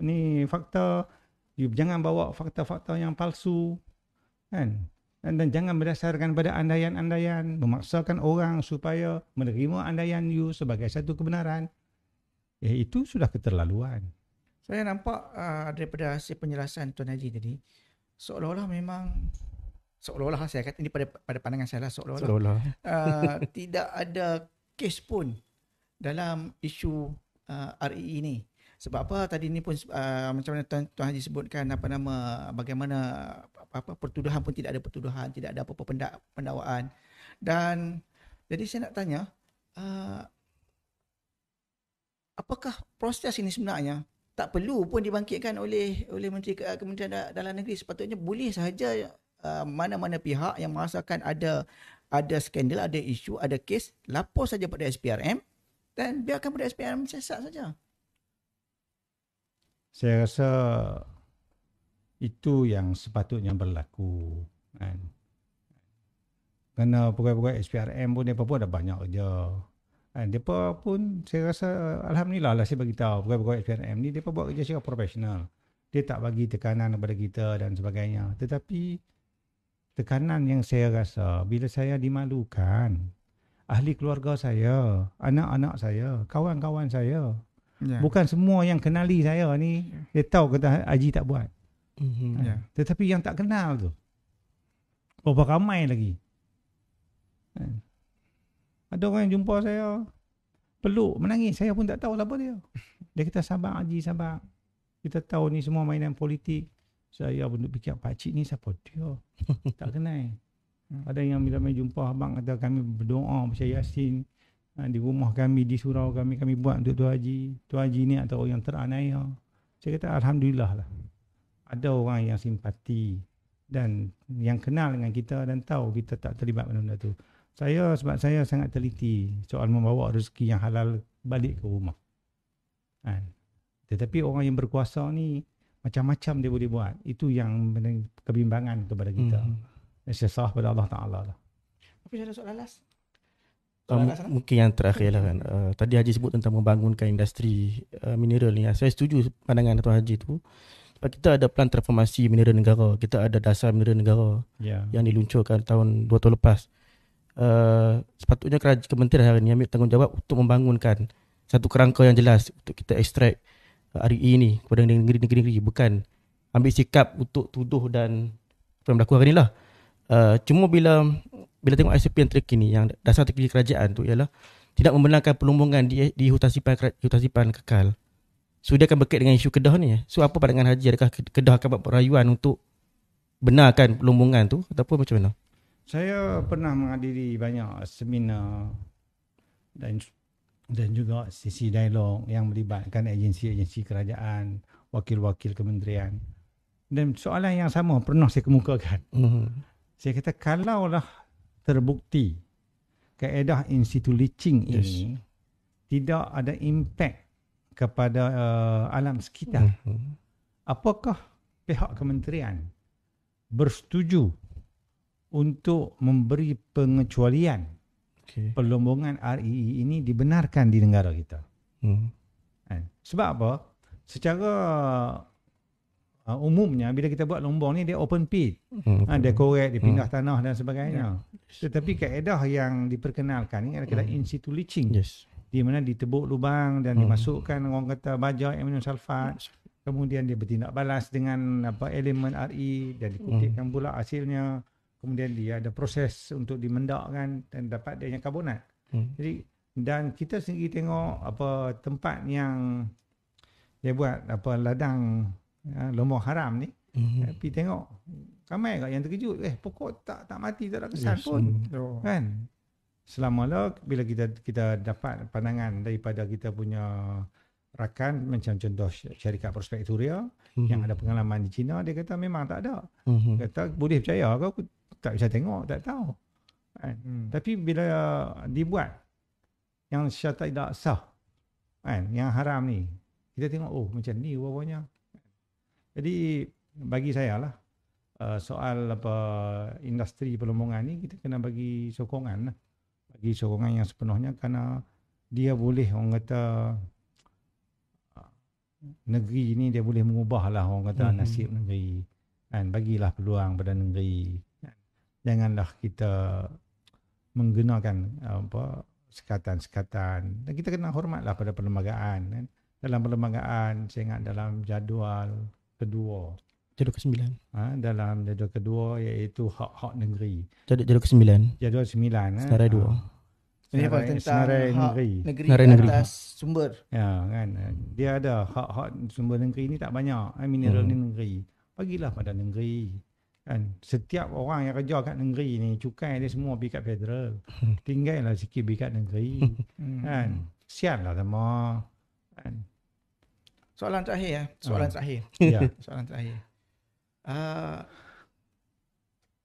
ni fakta. You jangan bawa fakta-fakta yang palsu. Kan? Dan jangan berdasarkan pada andaian-andaian, memaksakan orang supaya menerima andaian you sebagai satu kebenaran. Itu sudah keterlaluan. Saya nampak daripada hasil penjelasan Tuan Haji tadi, seolah-olah saya kata ini pada pandangan saya lah, seolah-olah tidak ada kes pun dalam isu REE ini. Sebab apa tadi ni pun macam mana Tuan Haji sebutkan bagaimana pertuduhan pun tidak ada pertuduhan, tidak ada apa-apa pendakwaan. Dan jadi saya nak tanya, apakah proses ini sebenarnya tak perlu pun dibangkitkan oleh Menteri Kementerian Dalam Negeri? Sepatutnya boleh sahaja mana-mana pihak yang merasakan ada skandal, ada isu, ada kes, lapor saja pada SPRM dan biarkan pada SPRM siasat saja. Saya rasa itu yang sepatutnya berlaku. Kan? Kerana pegawai-pegawai SPRM pun mereka pun ada banyak kerja. Mereka pun saya rasa alhamdulillah lah saya beritahu pegawai-pegawai SPRM ni mereka buat kerja secara profesional. Dia tak bagi tekanan kepada kita dan sebagainya. Tetapi tekanan yang saya rasa bila saya dimalukan ahli keluarga saya, anak-anak saya, kawan-kawan saya. Ya. Bukan semua yang kenali saya ni dia tahu kata Haji tak buat. Ya. Tetapi yang tak kenal tu berapa ramai lagi. Ada orang yang jumpa saya peluk, menangis, saya pun tak tahu siapa dia. Dia kata sabar Haji, sabar. Kita tahu ni semua mainan politik. Saya pun fikir pakcik ni siapa dia? Tak kenal. Ada yang bila main jumpa abang kata kami berdoa baca Yasin di rumah kami, di surau kami buat untuk Tuan Haji. Tuan Haji ni atau yang teraniaya. Saya kata alhamdulillah lah. Ada orang yang simpati dan yang kenal dengan kita dan tahu kita tak terlibat benda tu. Sebab saya sangat teliti soal membawa rezeki yang halal balik ke rumah. Tetapi orang yang berkuasa ni macam-macam dia boleh buat. Itu yang kebimbangan kepada kita. Saya serah pada Allah Ta'ala lah. Tapi ada soalan last. Mungkin yang terakhir lah kan. Tadi Haji sebut tentang membangunkan industri mineral ni. Saya setuju pandangan Tuan Haji tu. Sebab kita ada plan transformasi mineral negara. Kita ada dasar mineral negara yang diluncurkan tahun 2 tahun lepas. Sepatutnya Kementerian hari ini ambil tanggungjawab untuk membangunkan satu kerangka yang jelas untuk kita ekstrak RE ni kepada negeri-negeri, bukan ambil sikap untuk tuduh dan apa yang berlaku hari ni lah. Cuma bila tengok ICP yang terkini, yang dasar terkini kerajaan tu ialah tidak membenarkan pelumbungan di hutasipan kekal. So dia akan berkait dengan isu Kedah ni. So apa pandangan Haji? Adakah Kedah akan buat perayuan untuk benarkan pelumbungan tu ataupun macam mana? Saya pernah menghadiri banyak seminar dan juga sesi dialog yang melibatkan agensi-agensi kerajaan, wakil-wakil kementerian. Dan soalan yang sama pernah saya kemukakan. Saya kata kalaulah terbukti kaedah in-situ leaching ini tidak ada impak kepada alam sekitar, apakah pihak kementerian bersetuju untuk memberi pengecualian pelumbungan REE ini dibenarkan di negara kita? Sebab apa? Secara umumnya bila kita buat lombong ni dia open pit, dia korek, dia pindah tanah dan sebagainya. Tetapi kaedah yang diperkenalkan ni adalah in situ leaching, di mana ditebuk lubang dan dimasukkan orang kata baja aluminium sulfat, kemudian dia bertindak balas dengan elemen RE dan dikutipkan pula hasilnya. Kemudian dia ada proses untuk dimendakkan dan dapat dia yang karbonat. Jadi dan kita sendiri tengok tempat yang dia buat ladang lombong haram ni, tapi tengok ramai kat yang terkejut, pokok tak mati, tak ada kesan pun. Kan? Selamalah bila kita dapat pandangan daripada kita punya rakan macam contoh syarikat Prospektoria yang ada pengalaman di China, dia kata memang tak ada. Kata boleh percaya ke? Aku tak bisa tengok, tak tahu. Tapi bila dibuat yang tidak sah, yang haram ni, kita tengok macam ni rupanya. Jadi bagi saya lah, soal industri pelumbungan ni kita kena bagi sokongan lah. Bagi sokongan yang sepenuhnya kerana dia boleh orang kata negeri ni dia boleh mengubah lah orang kata nasib negeri. Bagilah peluang pada negeri. Janganlah kita menggunakan sekatan-sekatan. Dan kita kena hormatlah pada perlembagaan. Dalam perlembagaan, saya ingat dalam jadual kedua. Jadual ke-9. Dalam jadual kedua iaitu hak-hak negeri. Jadual ke-9. Jadual 9. Senarai 2. Ini apa tentang hak negeri atas sumber. Ya kan. Dia ada hak-hak sumber negeri ni tak banyak. Mineral ni negeri. Bagilah pada negeri. Kan, setiap orang yang kerja kat negeri ni cukai dia semua pergi kat federal. Tinggallah sikit pergi kat negeri. Kan, kesianlah sama. Kan. Soalan terakhir Soalan terakhir. Soalan terakhir.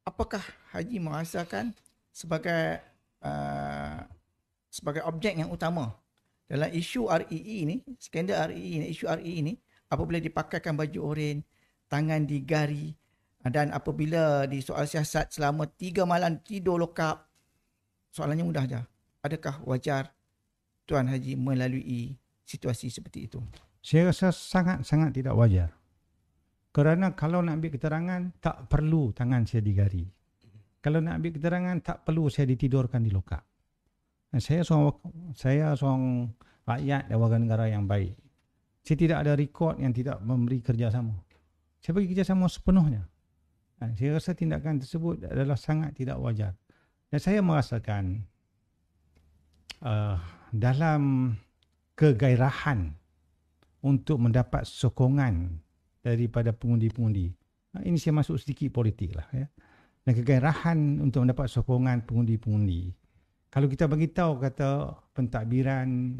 Apakah Haji merasakan sebagai objek yang utama dalam isu REE ni, skandal REE ni, isu REE ni, apabila dipakaikan baju oranye, tangan digari, dan apabila di soal siasat selama 3 malam tidur lokap? Soalannya mudah saja. Adakah wajar Tuan Haji melalui situasi seperti itu? Saya rasa sangat-sangat tidak wajar. Kerana kalau nak ambil keterangan, tak perlu tangan saya digari. Kalau nak ambil keterangan, tak perlu saya ditidurkan di lokap. Saya seorang rakyat dan warga negara yang baik. Saya tidak ada rekod yang tidak memberi kerjasama. Saya bagi kerjasama sepenuhnya. Saya rasa tindakan tersebut adalah sangat tidak wajar. Dan saya merasakan dalam kegairahan untuk mendapat sokongan daripada pengundi-pengundi. Ini saya masuk sedikit politik lah ya. Dan kegairahan untuk mendapat sokongan pengundi-pengundi. Kalau kita beritahu kata pentadbiran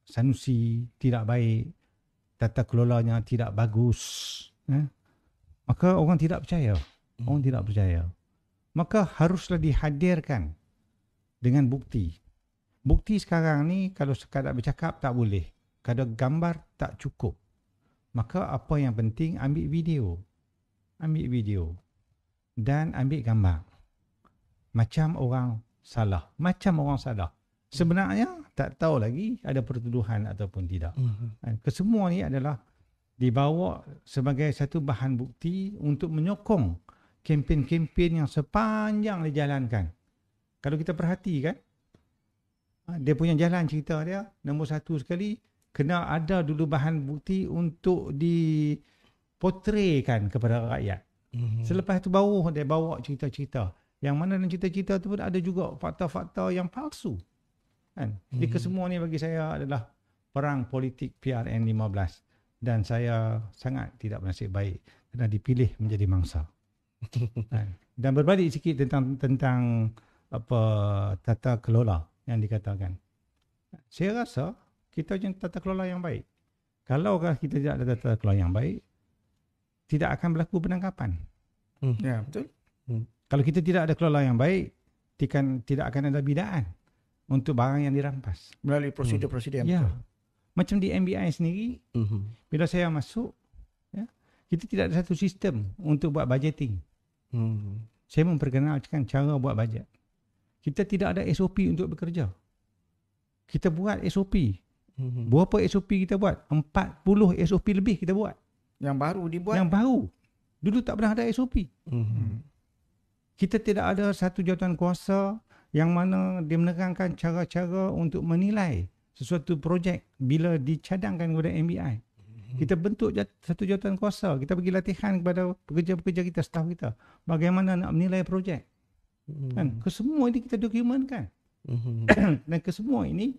Sanusi tidak baik, tata kelolanya tidak bagus, maka orang tidak percaya. Orang tidak percaya. Maka haruslah dihadirkan dengan bukti. Bukti sekarang ni kalau sekadar bercakap tak boleh. Kalau gambar tak cukup. Maka apa yang penting ambil video. Ambil video. Dan ambil gambar. Macam orang salah. Sebenarnya tak tahu lagi ada pertuduhan ataupun tidak. Kesemua ni adalah dibawa sebagai satu bahan bukti untuk menyokong kempen-kempen yang sepanjang dijalankan. Kalau kita perhatikan, dia punya jalan cerita dia, nombor satu sekali, kena ada dulu bahan bukti untuk dipotretkan kepada rakyat. Selepas itu baru dia bawa cerita-cerita. Yang mana dalam cerita-cerita itu pun ada juga fakta-fakta yang palsu. Jadi kesemua ni bagi saya adalah perang politik PRN 15. Dan saya sangat tidak bernasib baik kerana dipilih menjadi mangsa. Dan berbalik sikit tentang apa tata kelola yang dikatakan. Saya rasa kita jangan tata kelola yang baik. Kalau kita tidak ada tata kelola yang baik, tidak akan berlaku penangkapan. Ya, betul. Kalau kita tidak ada kelola yang baik, tidak akan ada bidaan untuk barang yang dirampas. Melalui prosedur-prosedur yang ya. betul. Macam di MBI sendiri, bila saya masuk, ya, kita tidak ada satu sistem untuk buat budgeting. Saya memperkenalkan cara buat bajet. Kita tidak ada SOP untuk bekerja. Kita buat SOP. Berapa SOP kita buat? 40 SOP lebih kita buat. Yang baru dibuat? Yang baru. Dulu tak pernah ada SOP. Kita tidak ada satu jawatan kuasa yang mana dia menerangkan cara-cara untuk menilai sesuatu projek bila dicadangkan kepada MBI. Kita bentuk satu jawatan kuasa. Kita bagi latihan kepada pekerja-pekerja kita, staf kita. Bagaimana nak menilai projek. Kan? Kesemua ini kita dokumenkan. Dan kesemua ini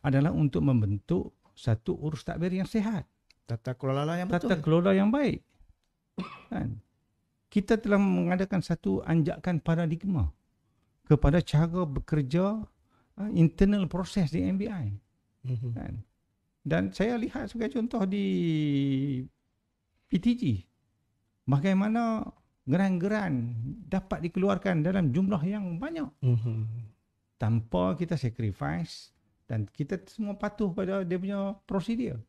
adalah untuk membentuk satu urus tadbir yang sihat. Tata kelola yang betul. Tata kelola yang baik. Kan? Kita telah mengadakan satu anjakan paradigma kepada cara bekerja internal proses di MBI. Kan? Dan saya lihat sebagai contoh di PTG. Bagaimana geran-geran dapat dikeluarkan dalam jumlah yang banyak. Tanpa kita sacrifice dan kita semua patuh pada dia punya prosedur.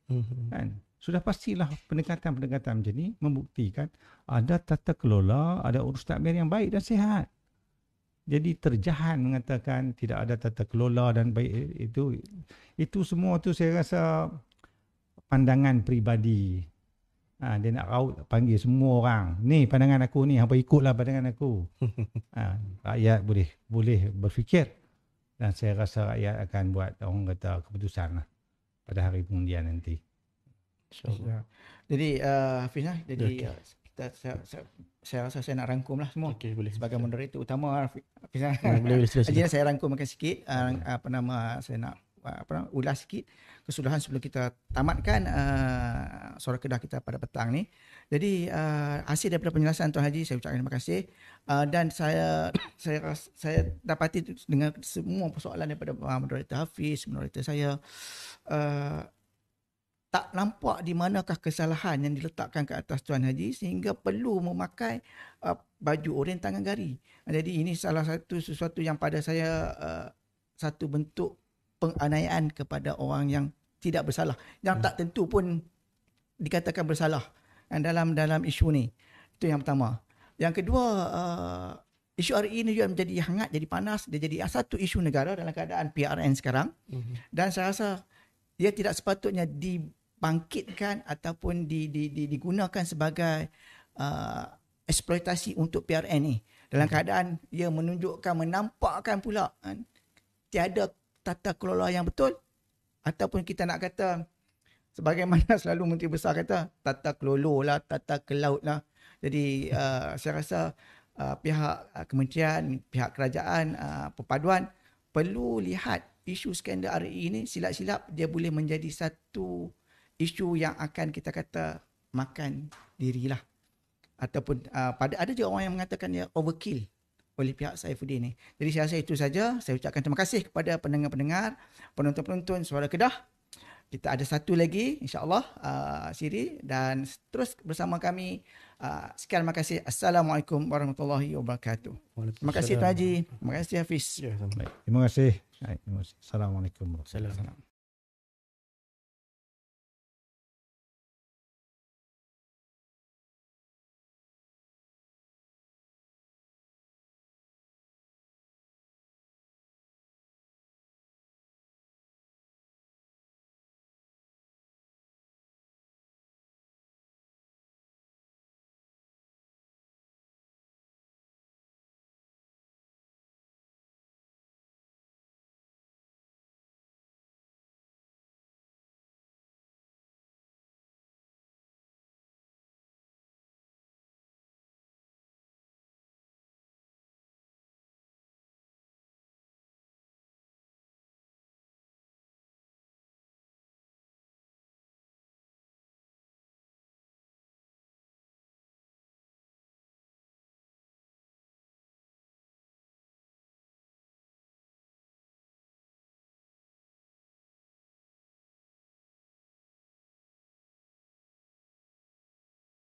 Kan? Sudah pastilah pendekatan-pendekatan macam ni membuktikan ada tata kelola, ada urus tadbir yang baik dan sihat. Jadi terjahan mengatakan tidak ada tata kelola dan baik itu semua tu saya rasa pandangan peribadi. Dia nak raut panggil semua orang. Ni pandangan aku ni, hangpa ikutlah pandangan aku. Rakyat boleh berfikir dan saya rasa rakyat akan buat orang kata keputusan lah pada hari pengundian nanti. Ya. Jadi Hafiz, jadi saya rasa saya nak rangkum lah semua. Okey, boleh. Sebagai moderator utama Hafiz. Boleh Jadi saya rangkumkan sikit saya nak ulas sikit kesudahan sebelum kita tamatkan Suara Kedah kita pada petang ni. Jadi hasil daripada penjelasan Tuan Haji, saya ucapkan terima kasih. Dan saya dapati dengan semua persoalan daripada moderator Hafiz, moderator saya, tak nampak di manakah kesalahan yang diletakkan ke atas Tuan Haji sehingga perlu memakai baju oranye tangan gari. Jadi ini salah satu sesuatu yang pada saya satu bentuk penganiayaan kepada orang yang tidak bersalah, yang tak tentu pun dikatakan bersalah dalam isu ni. Itu yang pertama. Yang kedua, isu RE ni juga menjadi hangat, jadi panas, dia jadi satu isu negara dalam keadaan PRN sekarang. Dan saya rasa dia tidak sepatutnya dibangkitkan ataupun digunakan sebagai eksploitasi untuk PRN ni. dalam keadaan ia menampakkan pula tiada tata kelola yang betul, ataupun kita nak kata sebagaimana selalu Menteri Besar kata, tata kelola lah, tata kelaut lah. Jadi saya rasa pihak kementerian, pihak kerajaan, perpaduan perlu lihat isu skandal RE ini, silap-silap dia boleh menjadi satu isu yang akan kita kata makan dirilah. Ataupun ada juga orang yang mengatakan dia overkill oleh pihak Saifuddin ni. Jadi saya rasa itu saja. Saya ucapkan terima kasih kepada pendengar-pendengar, penonton-penonton Suara Kedah. Kita ada satu lagi insya-Allah siri, dan terus bersama kami. Sekian, terima kasih. Assalamualaikum warahmatullahi wabarakatuh. Terima kasih Tuan Haji. Terima kasih Hafiz. Ya, sama. Baik, terima kasih. Assalamualaikum warahmatullahi wabarakatuh. Salam.